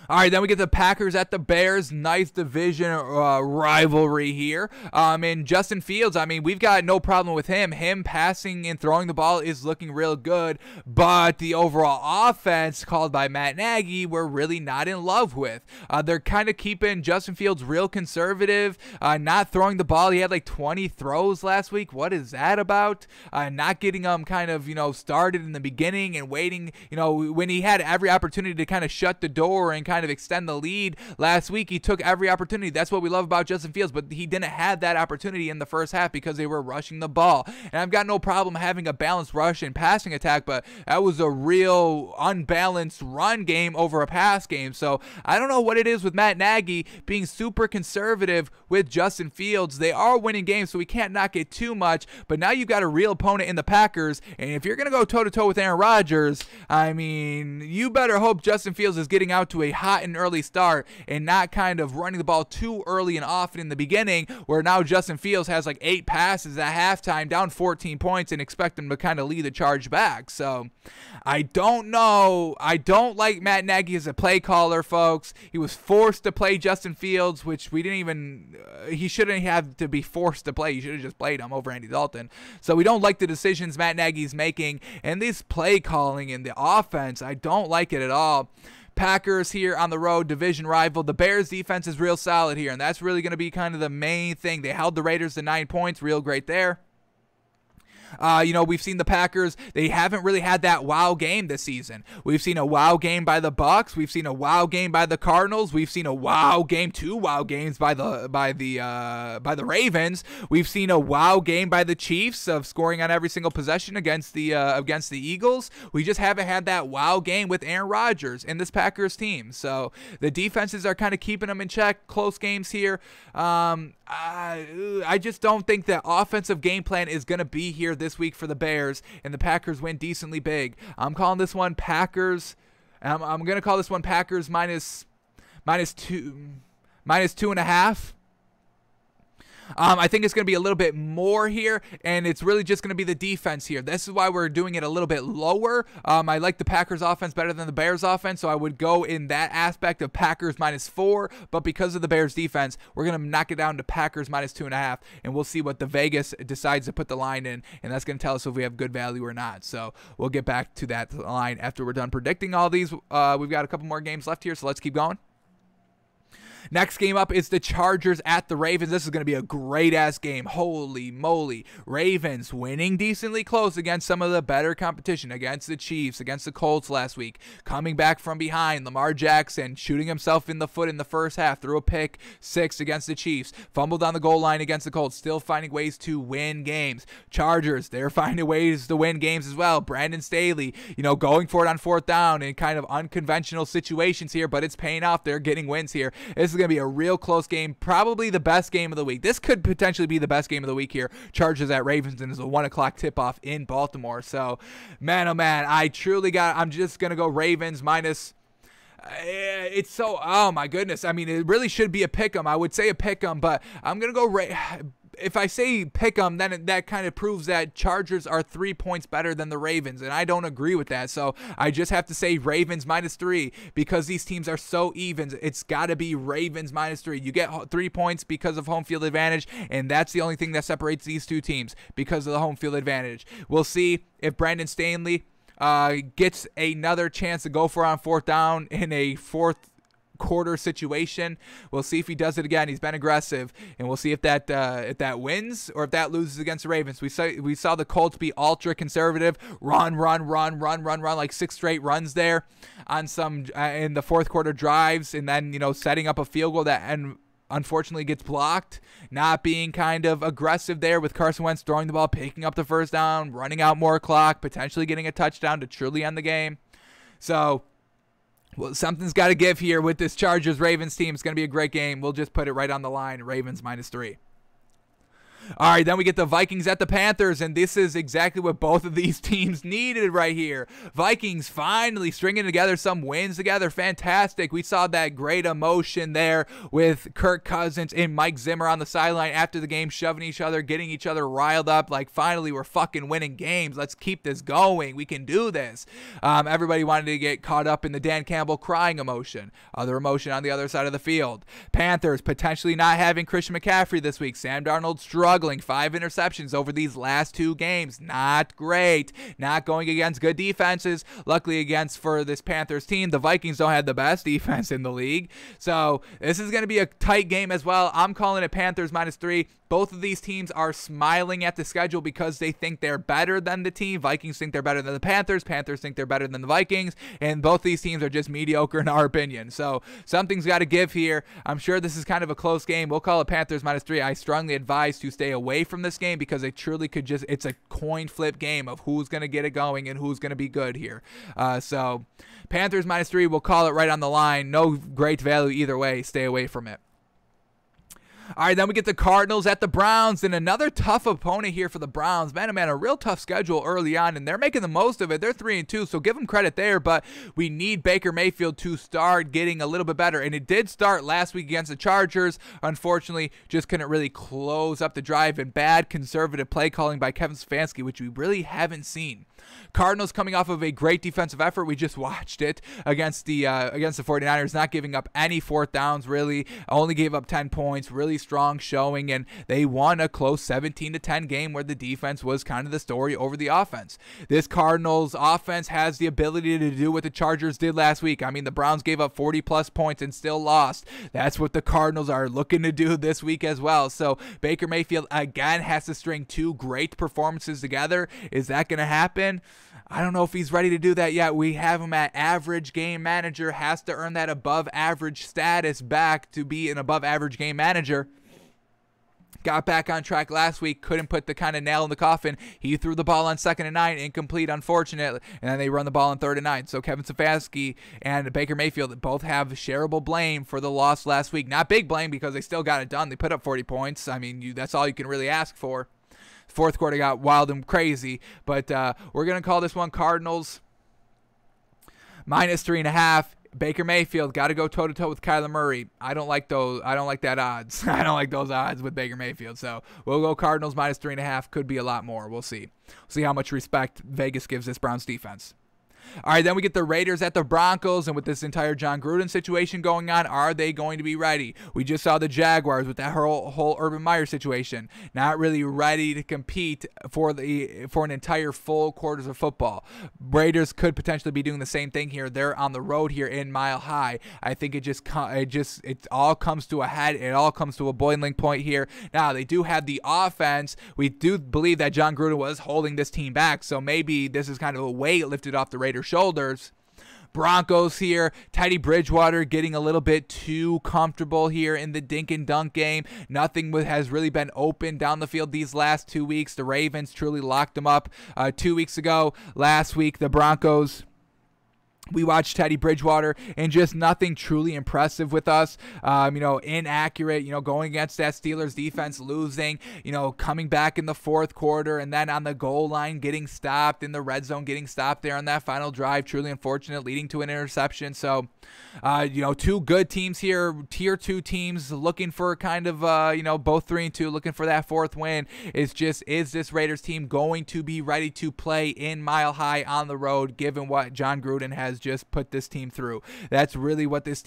All right, then we get the Packers at the Bears. Nice division rivalry here. And Justin Fields, I mean, we've got no problem with him. Him passing and throwing the ball is looking real good. But the overall offense called by Matt Nagy, we're really not in love with. They're kind of keeping Justin Fields real conservative, not throwing the ball. He had like 20 throws last week. What is that about? Not getting him kind of, started in the beginning and waiting, when he had every opportunity to kind of shut the door and kind of extend the lead last week. He took every opportunity. That's what we love about Justin Fields, but he didn't have that opportunity in the first half because they were rushing the ball. And I've got no problem having a balanced rush and passing attack, but that was a real unbalanced run game over a pass game. So I don't know what it is with Matt Nagy being super conservative with Justin Fields. They are winning games, so we can't knock it too much, but now you've got a real opponent in the Packers, and if you're going to go toe-to-toe with Aaron Rodgers, I mean, you better hope Justin Fields is getting out to a hot and early start and not kind of running the ball too early and often in the beginning, where now Justin Fields has like 8 passes at halftime, down 14 points, and expect him to kind of lead the charge back. So I don't know. I don't like Matt Nagy as a play caller, folks. He was forced to play Justin Fields, which we didn't even he shouldn't have to be forced to play. He should have just played him over Andy Dalton. So we don't like the decisions Matt Nagy's making, and this play calling in the offense, I don't like it at all. Packers here on the road, division rival. The Bears defense is real solid here, and that's really going to be kind of the main thing. They held the Raiders to 9 points, real great there. We've seen the Packers, they haven't really had that wow game this season. We've seen a wow game by the Bucks. We've seen a wow game by the Cardinals. We've seen a wow game, 2 wow games by the Ravens. We've seen a wow game by the Chiefs of scoring on every single possession against the Eagles. We just haven't had that wow game with Aaron Rodgers in this Packers team. So the defenses are kind of keeping them in check. Close games here. I just don't think that offensive game plan is going to be here this week for the Bears, and the Packers win decently big. I'm calling this one Packers. I'm going to call this one Packers minus 2.5. I think it's going to be a little bit more here, and it's really just going to be the defense here. This is why we're doing it a little bit lower. I like the Packers offense better than the Bears offense, so I would go in that aspect of Packers -4, but because of the Bears defense, we're going to knock it down to Packers -2.5, and we'll see what the Vegas decides to put the line in, and that's going to tell us if we have good value or not. So we'll get back to that line after we're done predicting all these. We've got a couple more games left here, so let's keep going. Next game up is the Chargers at the Ravens. This is going to be a great-ass game. Holy moly. Ravens winning decently close against some of the better competition, against the Chiefs, against the Colts last week. Coming back from behind, Lamar Jackson shooting himself in the foot in the first half, threw a pick 6 against the Chiefs. Fumbled on the goal line against the Colts, still finding ways to win games. Chargers, they're finding ways to win games as well. Brandon Staley, going for it on 4th down in kind of unconventional situations here, but it's paying off. They're getting wins here. This is going to be a real close game, probably the best game of the week. This could potentially be the best game of the week here. Chargers at Ravens, and it's a 1 o'clock tip-off in Baltimore. So, man, oh man, I'm just going to go Ravens minus. It's so, oh my goodness. I mean, it really should be a pick 'em. I would say a pick 'em, but I'm going to go if I say pick 'em, then that kind of proves that Chargers are 3 points better than the Ravens, and I don't agree with that. So I just have to say Ravens -3 because these teams are so even. It's got to be Ravens -3. You get 3 points because of home field advantage, and that's the only thing that separates these two teams because of the home field advantage. We'll see if Brandon Staley gets another chance to go for it on 4th down in a fourth quarter situation. We'll see if he does it again. He's been aggressive, and we'll see if that wins or if that loses against the Ravens. We saw the Colts be ultra conservative, run like 6 straight runs there on some in the fourth quarter drives, and then setting up a field goal that and unfortunately gets blocked. Not being kind of aggressive there with Carson Wentz throwing the ball, picking up the 1st down, running out more clock, potentially getting a touchdown to truly end the game. So, well, something's got to give here with this Chargers-Ravens team. It's going to be a great game. We'll just put it right on the line. Ravens -3. All right, then we get the Vikings at the Panthers, and this is exactly what both of these teams needed right here. Vikings finally stringing together some wins together. Fantastic. We saw that great emotion there with Kirk Cousins and Mike Zimmer on the sideline after the game, shoving each other, getting each other riled up. Like, finally, we're fucking winning games. Let's keep this going. We can do this. Everybody wanted to get caught up in the Dan Campbell crying emotion. Other emotion on the other side of the field. Panthers potentially not having Christian McCaffrey this week. Sam Darnold struggling. 5 interceptions over these last 2 games. Not great. Not going against good defenses. Luckily for this Panthers team, the Vikings don't have the best defense in the league. So this is going to be a tight game as well. I'm calling it Panthers -3. Both of these teams are smiling at the schedule because they think they're better than the team. Vikings think they're better than the Panthers. Panthers think they're better than the Vikings. And both these teams are just mediocre in our opinion. So something's got to give here. I'm sure this is kind of a close game. We'll call it Panthers -3. I strongly advise to stay away from this game because it truly could it's a coin flip game of who's going to get it going and who's going to be good here. So Panthers -3. We'll call it right on the line. No great value either way. Stay away from it. All right, then we get the Cardinals at the Browns, and another tough opponent here for the Browns. Man, oh man, a real tough schedule early on, and they're making the most of it. They're 3-2, so give them credit there, but we need Baker Mayfield to start getting a little bit better, and it did start last week against the Chargers. Unfortunately, just couldn't really close up the drive, and bad conservative play calling by Kevin Stefanski, which we really haven't seen. Cardinals coming off of a great defensive effort. We just watched it against the 49ers, not giving up any 4th downs, really. Only gave up 10 points, really strong showing, and they won a close 17-10 game where the defense was kind of the story over the offense. This Cardinals offense has the ability to do what the Chargers did last week. I mean, the Browns gave up 40-plus points and still lost. That's what the Cardinals are looking to do this week as well. So Baker Mayfield, again, has to string 2 great performances together. Is that going to happen? I don't know if he's ready to do that yet. We have him at average game manager, has to earn that above average status back to be an above average game manager. got back on track last week, couldn't put the kind of nail in the coffin. He threw the ball on 2nd and 9, incomplete, unfortunately, and then they run the ball on 3rd and 9. So Kevin Stefanski and Baker Mayfield both have shareable blame for the loss last week. Not big blame because they still got it done. They put up 40 points. I mean, that's all you can really ask for. Fourth quarter got wild and crazy, but we're going to call this one Cardinals -3.5. Baker Mayfield got to go toe-to-toe with Kyler Murray. I don't like those. I don't like that odds. I don't like those odds with Baker Mayfield. So we'll go Cardinals -3.5. Could be a lot more. We'll see. See how much respect Vegas gives this Browns defense. All right, then we get the Raiders at the Broncos, and with this entire John Gruden situation going on, are they going to be ready? We just saw the Jaguars with that whole Urban Meyer situation, not really ready to compete for an entire full quarters of football. Raiders could potentially be doing the same thing here. They're on the road here in Mile High. I think it all comes to a head. It all comes to a boiling point here. Now they do have the offense. We do believe that John Gruden was holding this team back, so maybe this is kind of a weight lifted off the Raiders' shoulders. Broncos here, Teddy Bridgewater getting a little bit too comfortable here in the dink and dunk game. Nothing has really been open down the field these last 2 weeks. The Ravens truly locked them up 2 weeks ago. Last week, the Broncos, we watched Teddy Bridgewater and just nothing truly impressive with us. Inaccurate, going against that Steelers defense, losing, coming back in the fourth quarter and then on the goal line getting stopped, in the red zone getting stopped there on that final drive. Truly unfortunate, leading to an interception. So, two good teams here, tier 2 teams looking for kind of, both 3-2, looking for that fourth win. Is this Raiders team going to be ready to play in Mile High on the road, given what John Gruden has just put this team through? That's really what this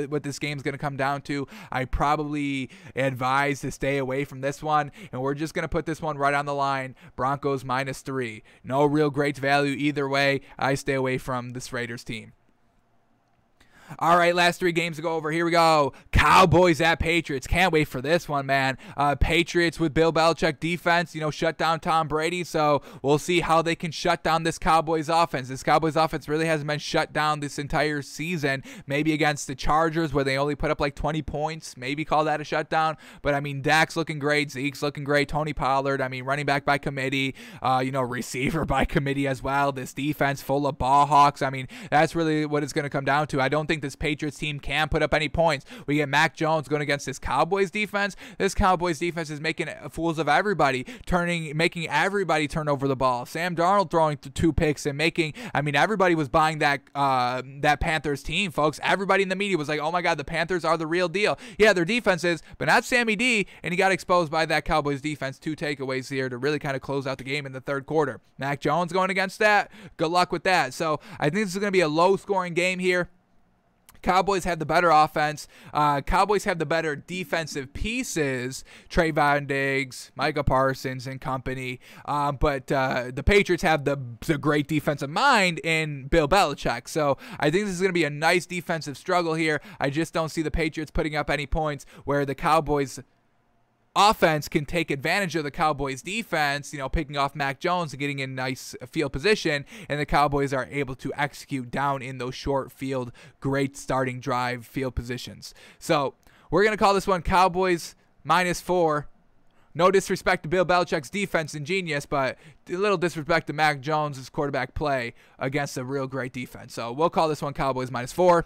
what this game's going to come down to. I probably advise to stay away from this one, and we're just going to put this one right on the line. Broncos -3. No real great value either way. I stay away from this Raiders team. All right, last 3 games to go over. Here we go. Cowboys at Patriots. Can't wait for this one, man. Patriots with Bill Belichick defense, shut down Tom Brady. So we'll see how they can shut down this Cowboys offense. This Cowboys offense really hasn't been shut down this entire season. Maybe against the Chargers where they only put up like 20 points. Maybe call that a shutdown. But, I mean, Dak's looking great. Zeke's looking great. Tony Pollard, running back by committee. Receiver by committee as well. This defense full of ball hawks. That's really what it's going to come down to. I don't think this Patriots team can put up any points. We get Mac Jones going against this Cowboys defense. This Cowboys defense is making fools of everybody, making everybody turn over the ball. Sam Darnold throwing 2 picks and making, everybody was buying that Panthers team, folks. Everybody in the media was like, oh my God, the Panthers are the real deal. Yeah, their defense is, but not Sammy D, and he got exposed by that Cowboys defense. 2 takeaways here to really kind of close out the game in the third quarter. Mac Jones going against that. Good luck with that. So I think this is going to be a low-scoring game here. Cowboys have the better offense. Cowboys have the better defensive pieces, Trayvon Diggs, Micah Parsons, and company. But the Patriots have the great defensive mind in Bill Belichick. So I think this is going to be a nice defensive struggle here. I just don't see the Patriots putting up any points, where the Cowboys offense can take advantage of the Cowboys defense, picking off Mac Jones and getting in nice field position, and the Cowboys are able to execute down in those short field, great starting drive field positions. So we're going to call this one Cowboys -4. No disrespect to Bill Belichick's defense and genius, but a little disrespect to Mac Jones' quarterback play against a real great defense. So we'll call this one Cowboys -4.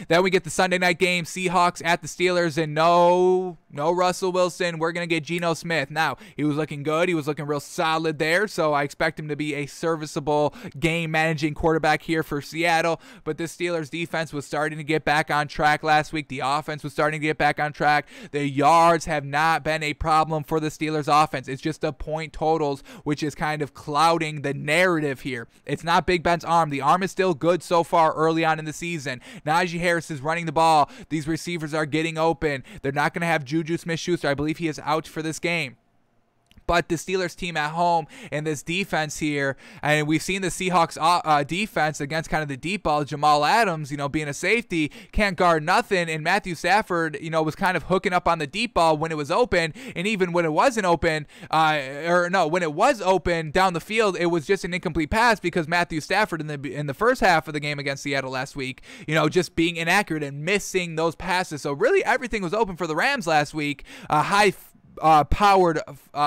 Then we get the Sunday night game, Seahawks at the Steelers, and no Russell Wilson. We're going to get Geno Smith. Now, he was looking good. He was looking real solid there, so I expect him to be a serviceable game-managing quarterback here for Seattle. But the Steelers defense was starting to get back on track last week. The offense was starting to get back on track. The yards have not been a problem for the Steelers offense. It's just the point totals, which is kind of clouding the narrative here. It's not Big Ben's arm. The arm is still good so far early on in the season. Najee Harris is running the ball. These receivers are getting open. They're not going to have Juju Smith-Schuster. I believe he is out for this game. But the Steelers team at home and this defense here, and we've seen the Seahawks defense against kind of the deep ball. Jamal Adams, being a safety, can't guard nothing. And Matthew Stafford, was kind of hooking up on the deep ball when it was open. And even when it wasn't open, when it was open down the field, it was just an incomplete pass because Matthew Stafford in the first half of the game against Seattle last week, just being inaccurate and missing those passes. So really everything was open for the Rams last week. powered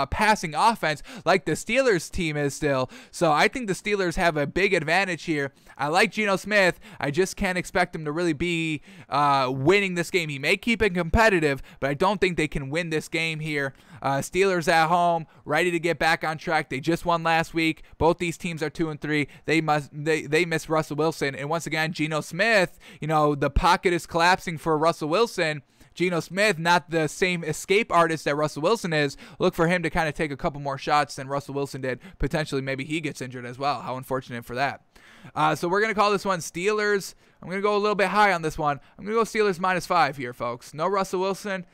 passing offense like the Steelers team is still. So I think the Steelers have a big advantage here. I like Geno Smith. I just can't expect him to really be winning this game. He may keep it competitive, but I don't think they can win this game here. Steelers at home, ready to get back on track. They just won last week. Both these teams are 2-3. They miss Russell Wilson, and once again, Geno Smith. The pocket is collapsing for Russell Wilson. Geno Smith, not the same escape artist that Russell Wilson is. Look for him to kind of take a couple more shots than Russell Wilson did. Potentially, maybe he gets injured as well. How unfortunate for that. So we're going to call this one Steelers. I'm going to go a little bit high on this one. I'm going to go Steelers -5 here, folks. No Russell Wilson.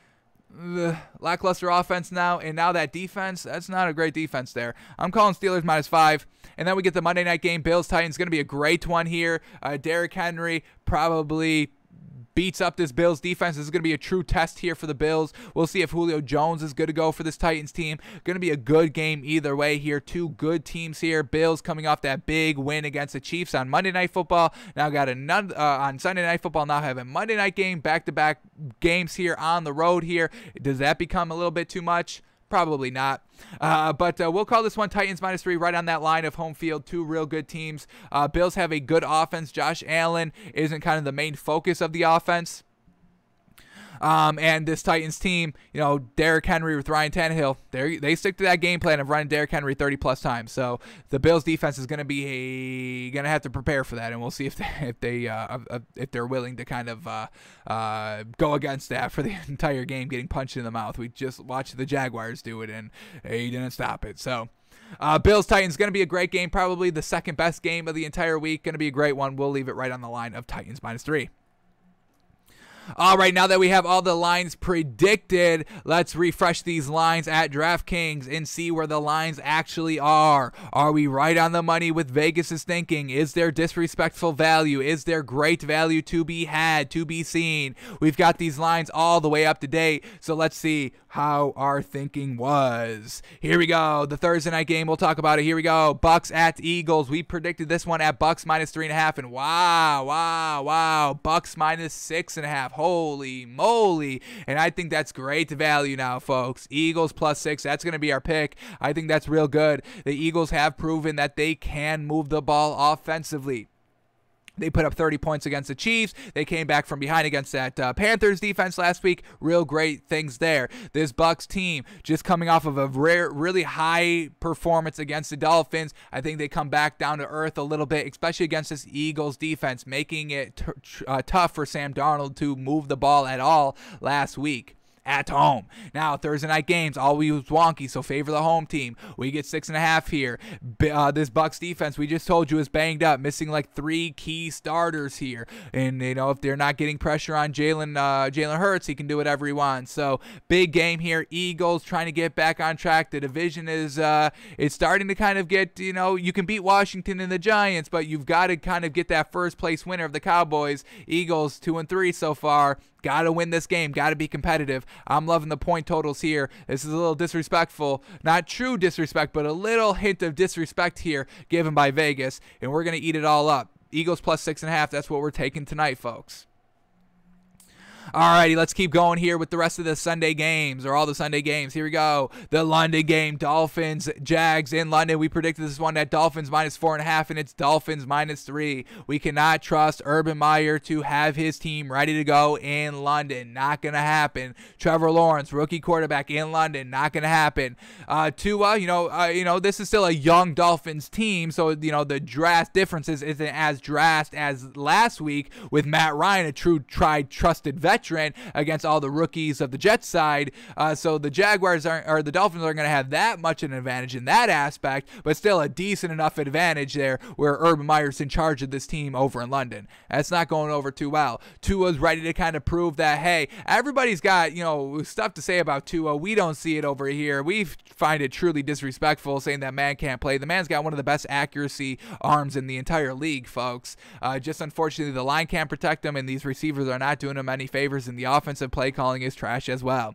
Lackluster offense now, and now that defense, that's not a great defense there. I'm calling Steelers -5. And then we get the Monday night game, Bills-Titans. Going to be a great one here. Derrick Henry probably beats up this Bills defense. This is going to be a true test here for the Bills. We'll see if Julio Jones is good to go for this Titans team. Going to be a good game either way here. Two good teams here. Bills coming off that big win against the Chiefs on Monday Night Football. Now got another on Sunday Night Football. Now have a Monday night game, back-to-back games here on the road here. Does that become a little bit too much? Probably not. But we'll call this one Titans -3, right on that line of home field. Two real good teams. Bills have a good offense. Josh Allen isn't kind of the main focus of the offense. And this Titans team, Derrick Henry with Ryan Tannehill, they stick to that game plan of running Derrick Henry 30+ times. So the Bills defense is going to have to prepare for that, and we'll see if they're willing to kind of go against that for the entire game, getting punched in the mouth. We just watched the Jaguars do it, and they didn't stop it. So Bills-Titans going to be a great game, probably the second best game of the entire week. Going to be a great one. We'll leave it right on the line of Titans -3. All right, now that we have all the lines predicted, let's refresh these lines at DraftKings and see where the lines actually are. Are we right on the money with Vegas' thinking? Is there disrespectful value? Is there great value to be had, to be seen? We've got these lines all the way up to date, so let's see how our thinking was. Here we go. The Thursday night game, we'll talk about it. Here we go. Bucks at Eagles. We predicted this one at Bucks -3.5, and wow. Bucks -6.5. Holy moly. And I think that's great value now, folks. Eagles +6. That's going to be our pick. I think that's real good. The Eagles have proven that they can move the ball offensively. They put up 30 points against the Chiefs. They came back from behind against that Panthers defense last week. Real great things there. This Bucs team just coming off of a really high performance against the Dolphins. I think they come back down to earth a little bit, especially against this Eagles defense, making it tough for Sam Darnold to move the ball at all last week. At home. Now, Thursday night games, always wonky, so favor the home team. We get 6.5 here. This Bucs defense, we just told you, is banged up, missing like 3 key starters here. And, if they're not getting pressure on Jalen Hurts, he can do whatever he wants. So, big game here. Eagles trying to get back on track. The division is it's starting to kind of get, you can beat Washington and the Giants, but you've got to kind of get that first place winner of the Cowboys. Eagles 2-3 so far. Got to win this game. Got to be competitive. I'm loving the point totals here. This is a little disrespectful. Not true disrespect, but a little hint of disrespect here given by Vegas. And we're going to eat it all up. Eagles +6.5. That's what we're taking tonight, folks. Alrighty, let's keep going here with the rest of the Sunday games, or all the Sunday games. Here we go. The London game, Dolphins, Jags in London. We predicted this one at Dolphins -4.5, and it's Dolphins -3. We cannot trust Urban Meyer to have his team ready to go in London. Not going to happen. Trevor Lawrence, rookie quarterback in London. Not going to happen. Tua, this is still a young Dolphins team, so, the drastic differences isn't as drastic as last week with Matt Ryan, a true tried, trusted veteran, against all the rookies of the Jets side. So the Dolphins aren't going to have that much of an advantage in that aspect, but still a decent enough advantage there where Urban Meyer's in charge of this team over in London. That's not going over too well. Tua's ready to kind of prove that, hey, everybody's got, stuff to say about Tua. We don't see it over here. We find it truly disrespectful saying that man can't play. The man's got one of the best accuracy arms in the entire league, folks. Just unfortunately, the line can't protect him, and these receivers are not doing him any favors. favors, and the offensive play calling is trash as well.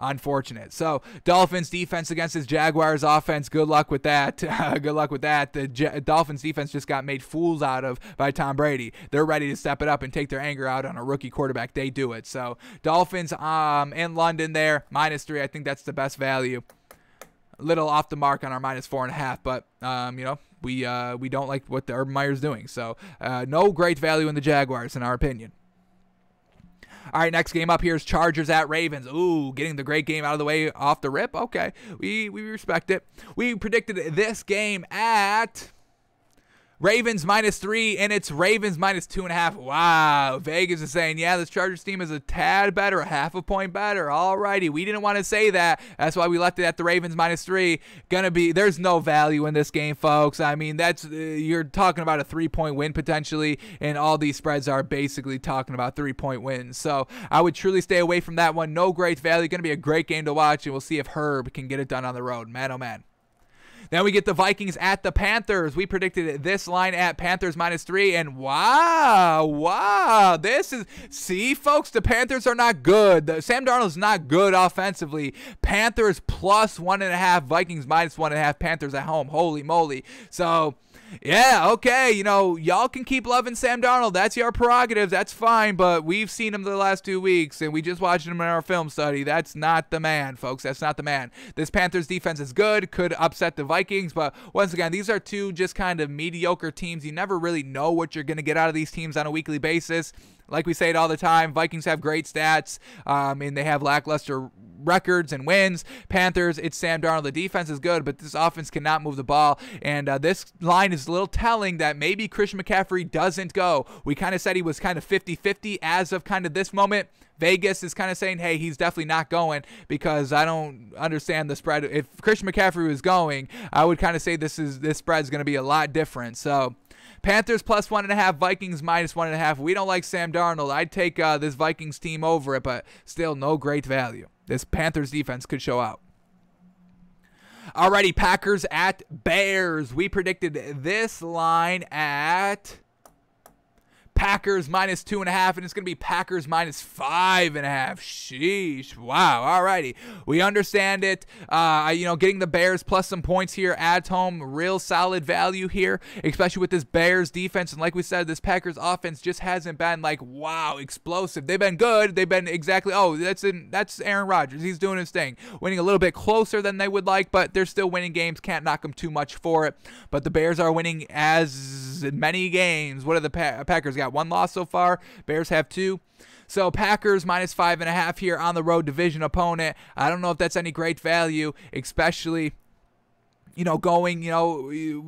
Unfortunate. So Dolphins defense against this Jaguars offense. Good luck with that. Good luck with that. The Dolphins defense just got made fools out of by Tom Brady. They're ready to step it up and take their anger out on a rookie quarterback. They do it. So Dolphins in London there, -3. I think that's the best value. A little off the mark on our -4.5, but we don't like what the Urban Meyer's doing. So no great value in the Jaguars in our opinion. All right, next game up here is Chargers at Ravens. Ooh, getting the great game out of the way off the rip. Okay, we respect it. We predicted this game at Ravens -3, and it's Ravens -2.5. Wow, Vegas is saying, yeah, this Chargers team is a tad better, a half a point better. All righty, we didn't want to say that. That's why we left it at the Ravens -3. There's no value in this game, folks. I mean, you're talking about a 3-point win potentially, and all these spreads are basically talking about 3-point wins. So I would truly stay away from that one. No great value. Going to be a great game to watch, and we'll see if Herb can get it done on the road. Man, oh man. Then we get the Vikings at the Panthers. We predicted this line at Panthers -3, and wow. See, folks, the Panthers are not good. Sam Darnold's not good offensively. Panthers +1.5, Vikings -1.5, Panthers at home. Holy moly. So, yeah, okay, y'all can keep loving Sam Darnold. That's your prerogative. That's fine, but we've seen him the last 2 weeks, and we just watched him in our film study. That's not the man, folks. That's not the man. This Panthers defense is good, could upset the Vikings, but once again, these are two just kind of mediocre teams. You never really know what you're going to get out of these teams on a weekly basis. Like we say it all the time, Vikings have great stats, and they have lackluster records and wins. Panthers, it's Sam Darnold. The defense is good, but this offense cannot move the ball. And this line is a little telling that maybe Christian McCaffrey doesn't go. We kind of said he was kind of 50-50 as of kind of this moment. Vegas is kind of saying, hey, he's definitely not going because I don't understand the spread. If Christian McCaffrey was going, I would kind of say this spread is going to be a lot different. So Panthers +1.5, Vikings -1.5. We don't like Sam Darnold. I'd take this Vikings team over it, but still no great value. This Panthers defense could show out. Alrighty, Packers at Bears. We predicted this line at Packers -2.5, and it's going to be Packers -5.5. Sheesh. Wow. Alrighty. We understand it. Getting the Bears plus some points here at home, real solid value here, especially with this Bears defense. And like we said, this Packers offense just hasn't been like, wow, explosive. They've been good. They've been exactly, that's Aaron Rodgers. He's doing his thing. Winning a little bit closer than they would like, but they're still winning games. Can't knock them too much for it. But the Bears are winning as many games. What do the Packers got? 1 loss so far. Bears have 2. So Packers -5.5 here on the road, division opponent. I don't know if that's any great value, especially going,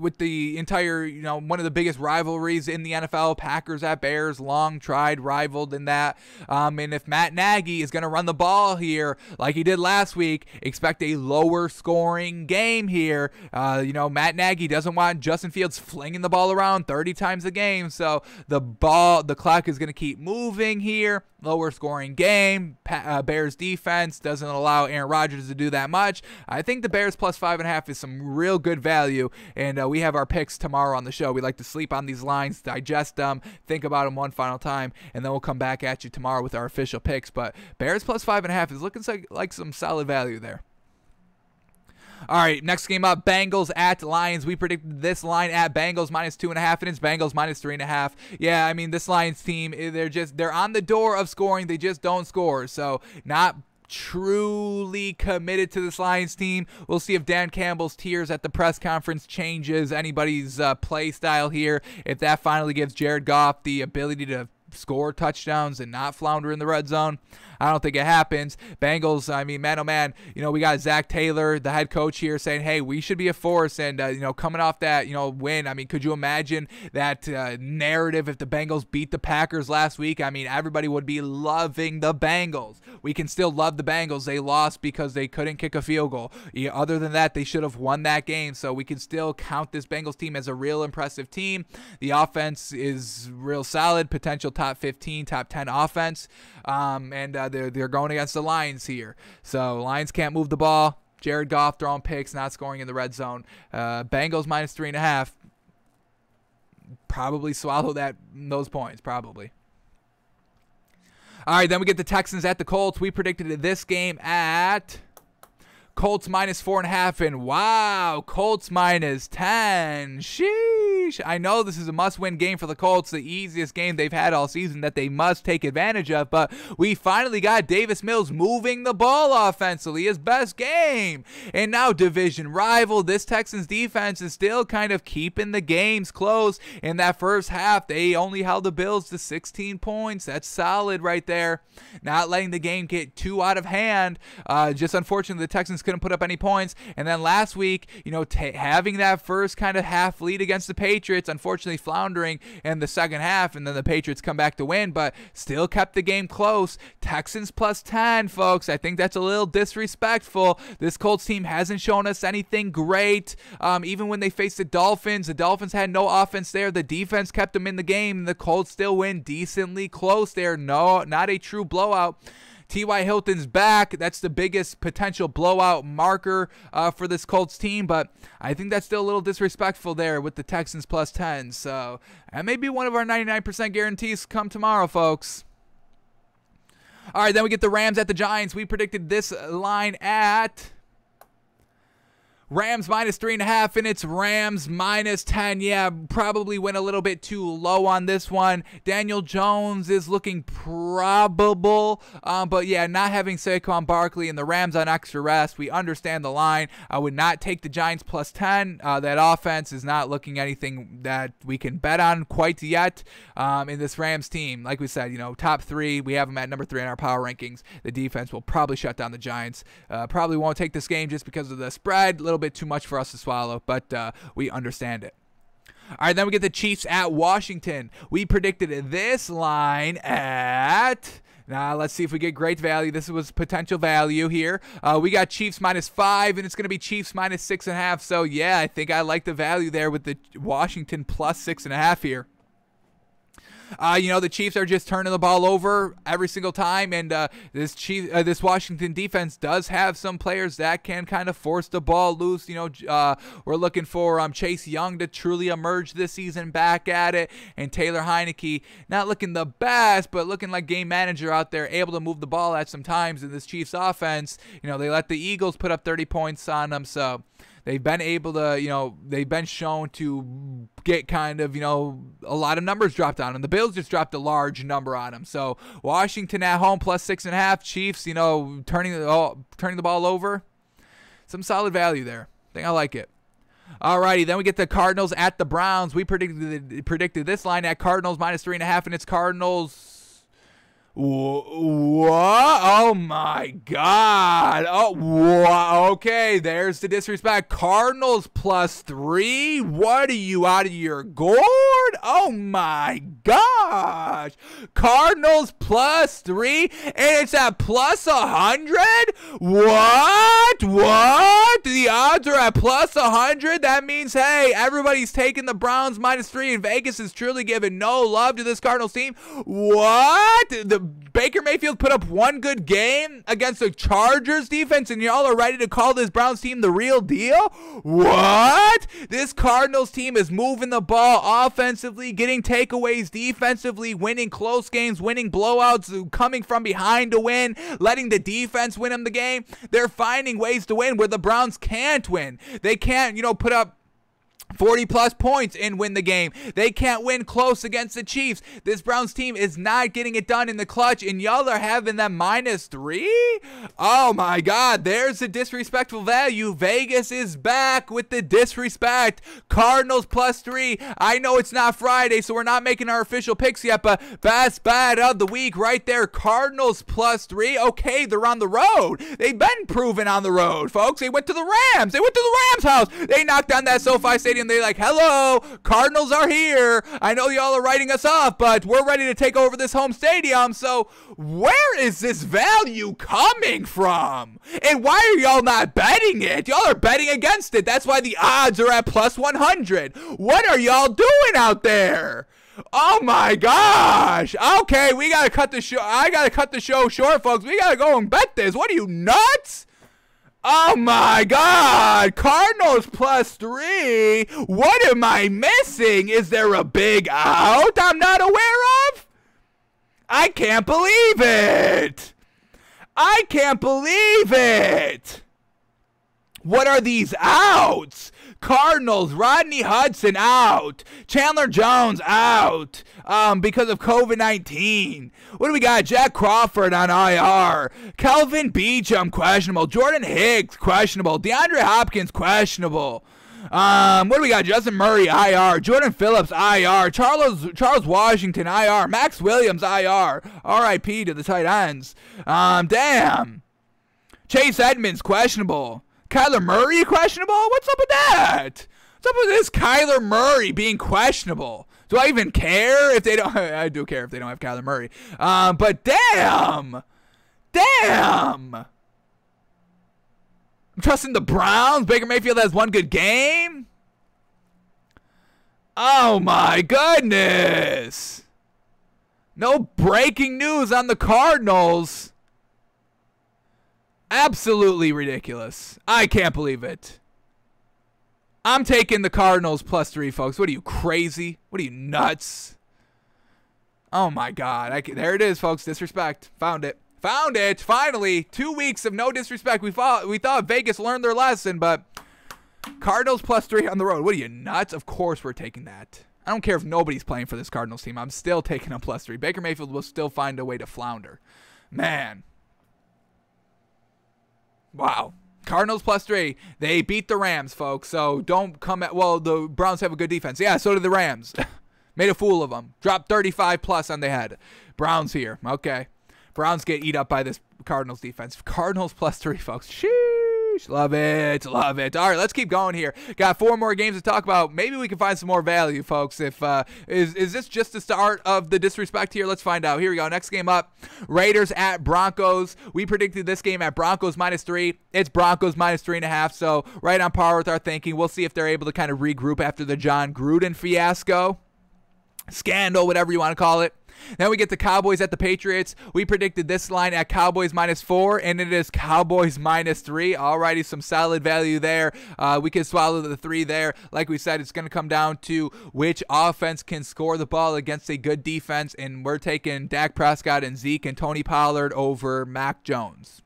with the entire, one of the biggest rivalries in the NFL, Packers at Bears, long tried, rivaled in that. And if Matt Nagy is going to run the ball here like he did last week, expect a lower scoring game here. Matt Nagy doesn't want Justin Fields flinging the ball around 30 times a game. So the clock is going to keep moving here. Lower scoring game. Bears defense doesn't allow Aaron Rodgers to do that much. I think the Bears +5.5 is some real good value, and we have our picks tomorrow on the show. We like to sleep on these lines, digest them, think about them one final time, and then we'll come back at you tomorrow with our official picks. But Bears +5.5 is looking like some solid value there. All right, next game up, Bengals at Lions. We predicted this line at Bengals -2.5, and it's Bengals -3.5. Yeah, I mean, this Lions team, they're on the door of scoring. They just don't score. So not truly committed to this Lions team. We'll see if Dan Campbell's tears at the press conference changes anybody's play style here. If that finally gives Jared Goff the ability to score touchdowns and not flounder in the red zone. I don't think it happens. Bengals, I mean, man, oh man, we got Zach Taylor, the head coach here, saying, hey, we should be a force. And, coming off that, win, I mean, could you imagine that narrative if the Bengals beat the Packers last week? I mean, everybody would be loving the Bengals. We can still love the Bengals. They lost because they couldn't kick a field goal. Other than that, they should have won that game. So we can still count this Bengals team as a real impressive team. The offense is real solid, potential top 15, top 10 offense. And they're going against the Lions here. So Lions can't move the ball. Jared Goff throwing picks, not scoring in the red zone. Bengals -3.5. Probably swallow those points, probably. All right, then we get the Texans at the Colts. We predicted this game at Colts minus 4.5, and wow, Colts minus 10. Sheesh. I know this is a must-win game for the Colts, the easiest game they've had all season that they must take advantage of, but we finally got Davis Mills moving the ball offensively, his best game. And now division rival, this Texans defense is still kind of keeping the games close. In that first half, they only held the Bills to 16 points. That's solid right there. Not letting the game get too out of hand. Just unfortunately, the Texans couldn't put up any points. And then last week, having that first kind of half lead against the Patriots, unfortunately floundering in the second half, and then the Patriots come back to win, but still kept the game close. Texans plus 10, folks. I think that's a little disrespectful. This Colts team hasn't shown us anything great. Even when they faced the Dolphins had no offense there. The defense kept them in the game. The Colts still win decently close there. No, not a true blowout. T.Y. Hilton's back. That's the biggest potential blowout marker for this Colts team, but I think that's still a little disrespectful there with the Texans plus 10. So that may be one of our 99% guarantees come tomorrow, folks. All right, then we get the Rams at the Giants. We predicted this line at Rams minus 3.5, and it's Rams minus 10. Yeah, probably went a little bit too low on this one. Daniel Jones is looking probable, but yeah, not having Saquon Barkley and the Rams on extra rest, we understand the line. I would not take the Giants plus 10. That offense is not looking anything that we can bet on quite yet in this Rams team. Like we said, top 3, we have them at number 3 in our power rankings. The defense will probably shut down the Giants. Probably won't take this game just because of the spread. A little bit too much for us to swallow, but we understand it. All right, then we get the Chiefs at Washington. We predicted this line at... Now, let's see if we get great value. This was potential value here. We got Chiefs minus 5, and it's going to be Chiefs minus 6.5. So, yeah, I think I like the value there with the Washington plus 6.5 here. The Chiefs are just turning the ball over every single time, and this Washington defense does have some players that can kind of force the ball loose. We're looking for Chase Young to truly emerge this season back at it, and Taylor Heineke not looking the best, but looking like game manager out there, able to move the ball at some times in this Chiefs offense. They let the Eagles put up 30 points on them, so they've been able to, they've been shown to get kind of, a lot of numbers dropped on them. The Bills just dropped a large number on them. So Washington at home plus 6.5. Chiefs, turning the ball over. Some solid value there. I think I like it. Alrighty, then we get the Cardinals at the Browns. We predicted this line at Cardinals minus 3.5, and it's Cardinals. What? Oh my God. Oh, wow. Okay, there's the disrespect. Cardinals plus 3? What are you, out of your gourd? Oh my gosh. Cardinals plus 3, and it's at plus 100? What? The odds are at plus 100? That means, hey, everybody's taking the Browns minus 3, and Vegas is truly giving no love to this Cardinals team. What? The Baker Mayfield put up one good game against the Chargers defense, and y'all are ready to call this Browns team the real deal? What? This Cardinals team is moving the ball offensively, getting takeaways defensively, winning close games, winning blowouts, coming from behind to win, letting the defense win them the game. They're finding ways to win where the Browns can't win. They can't, put up 40-plus points and win the game. They can't win close against the Chiefs. This Browns team is not getting it done in the clutch, and y'all are having them minus 3? Oh, my God. There's the disrespectful value. Vegas is back with the disrespect. Cardinals plus 3. I know it's not Friday, so we're not making our official picks yet, but best bet of the week right there. Cardinals plus 3. Okay, they're on the road. They've been proven on the road, folks. They went to the Rams. They went to the Rams' house. They knocked on that SoFi Stadium. They're like, hello, Cardinals are here. I know y'all are writing us off, but we're ready to take over this home stadium. So where is this value coming from? And why are y'all not betting it? Y'all are betting against it. That's why the odds are at plus 100. What are y'all doing out there? Oh my gosh. Okay, we got to cut the show. I got to cut the show short, folks. We got to go and bet this. What are you, nuts? Oh my God, Cardinals plus 3. What am I missing? Is there a big out I'm not aware of? I can't believe it. I can't believe it. What are these outs? Cardinals, Rodney Hudson out. Chandler Jones out because of COVID-19. What do we got? Jack Crawford on IR. Kelvin Beachum, questionable. Jordan Hicks, questionable. DeAndre Hopkins, questionable. What do we got? Justin Murray, IR. Jordan Phillips, IR. Charles Washington, IR. Max Williams, IR. RIP to the tight ends. Damn. Chase Edmonds, questionable. Kyler Murray, questionable? What's up with that? What's up with this Kyler Murray being questionable? Do I even care if they don't? I do care if they don't have Kyler Murray. But damn. Damn. I'm trusting the Browns. Baker Mayfield has one good game. Oh, my goodness. No breaking news on the Cardinals. Absolutely ridiculous. I can't believe it. I'm taking the Cardinals +3, folks. What are you, crazy? What are you, nuts? Oh, my God. There it is, folks. Disrespect. Found it. Found it. Finally. 2 weeks of no disrespect. We thought Vegas learned their lesson, but Cardinals +3 on the road. What are you, nuts? Of course we're taking that. I don't care if nobody's playing for this Cardinals team. I'm still taking a +3. Baker Mayfield will still find a way to flounder. Man. Wow. Cardinals +3. They beat the Rams, folks. So don't come at, well, the Browns have a good defense. Yeah, so did the Rams. Made a fool of them. Dropped 35+ on the head. Browns here. Okay. Browns get eat up by this Cardinals defense. Cardinals +3, folks. Sheesh. Love it. Love it. All right, let's keep going here. Got 4 more games to talk about. Maybe we can find some more value, folks. If is this just the start of the disrespect here? Let's find out. Here we go. Next game up. Raiders at Broncos. We predicted this game at Broncos -3. It's Broncos -3.5. So right on par with our thinking. We'll see if they're able to kind of regroup after the John Gruden fiasco. Scandal, whatever you want to call it. Then we get the Cowboys at the Patriots. We predicted this line at Cowboys -4, and it is Cowboys -3. Alrighty, some solid value there. We can swallow the 3 there. Like we said, it's going to come down to which offense can score the ball against a good defense, and we're taking Dak Prescott and Zeke and Tony Pollard over Mac Jones.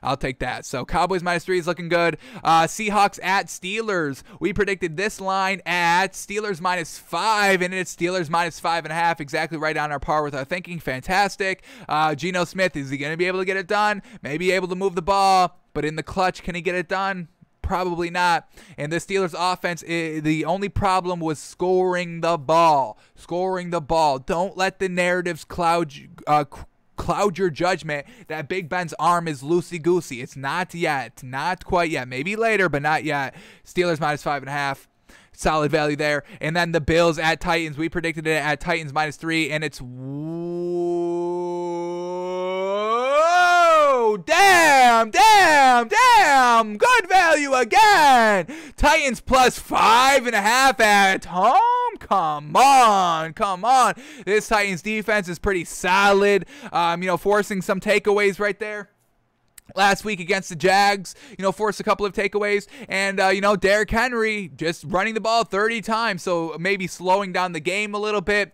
I'll take that. So Cowboys -3 is looking good. Seahawks at Steelers. We predicted this line at Steelers -5, and it's Steelers -5.5. Exactly right on our par with our thinking. Fantastic. Geno Smith, is he going to be able to get it done? Maybe able to move the ball, but in the clutch, can he get it done? Probably not. And the Steelers offense, the only problem was scoring the ball. Scoring the ball. Don't let the narratives cloud your judgment that Big Ben's arm is loosey-goosey. It's not yet. Not quite yet. Maybe later, but not yet. Steelers -5.5. Solid value there. And then the Bills at Titans. We predicted it at Titans -3, and it's whoa, damn. Good value again. Titans +5.5 at home. Come on. This Titans defense is pretty solid. Forcing some takeaways right there. Last week against the Jags, forced a couple of takeaways. And, Derrick Henry just running the ball 30 times. So maybe slowing down the game a little bit.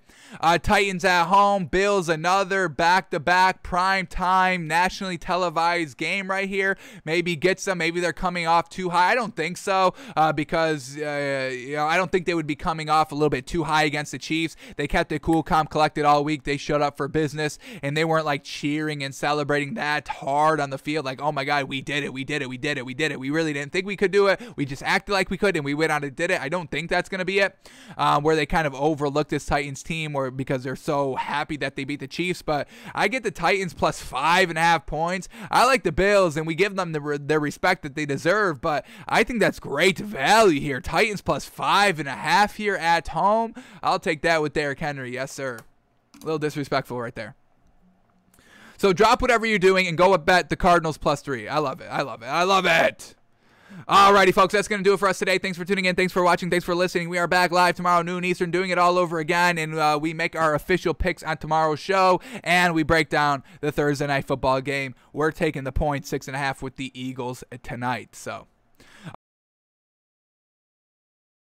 Titans at home. Bills, another back-to-back prime time nationally televised game right here. Maybe gets them. Maybe they're coming off too high. I don't think so because I don't think they would be coming off a little bit too high against the Chiefs. They kept it cool, calm, collected all week. They showed up for business, and they weren't like cheering and celebrating that hard on the field. Like, oh my God, we did it. We really didn't think we could do it. We just acted like we could, and we went out and did it. I don't think that's going to be it, where they kind of overlooked this Titans team or because they're so happy that they beat the Chiefs. But I get the Titans +5.5 points. I like the Bills, and we give them their respect that they deserve, but I think that's great value here. Titans +5.5 here at home. I'll take that with Derrick Henry. Yes, sir. A little disrespectful right there. So drop whatever you're doing and go bet the Cardinals +3. I love it. Alrighty, folks, that's going to do it for us today. Thanks for tuning in. Thanks for watching. Thanks for listening. We are back live tomorrow, noon Eastern, doing it all over again. And we make our official picks on tomorrow's show. And we break down the Thursday night football game. We're taking the point 6.5 with the Eagles tonight. So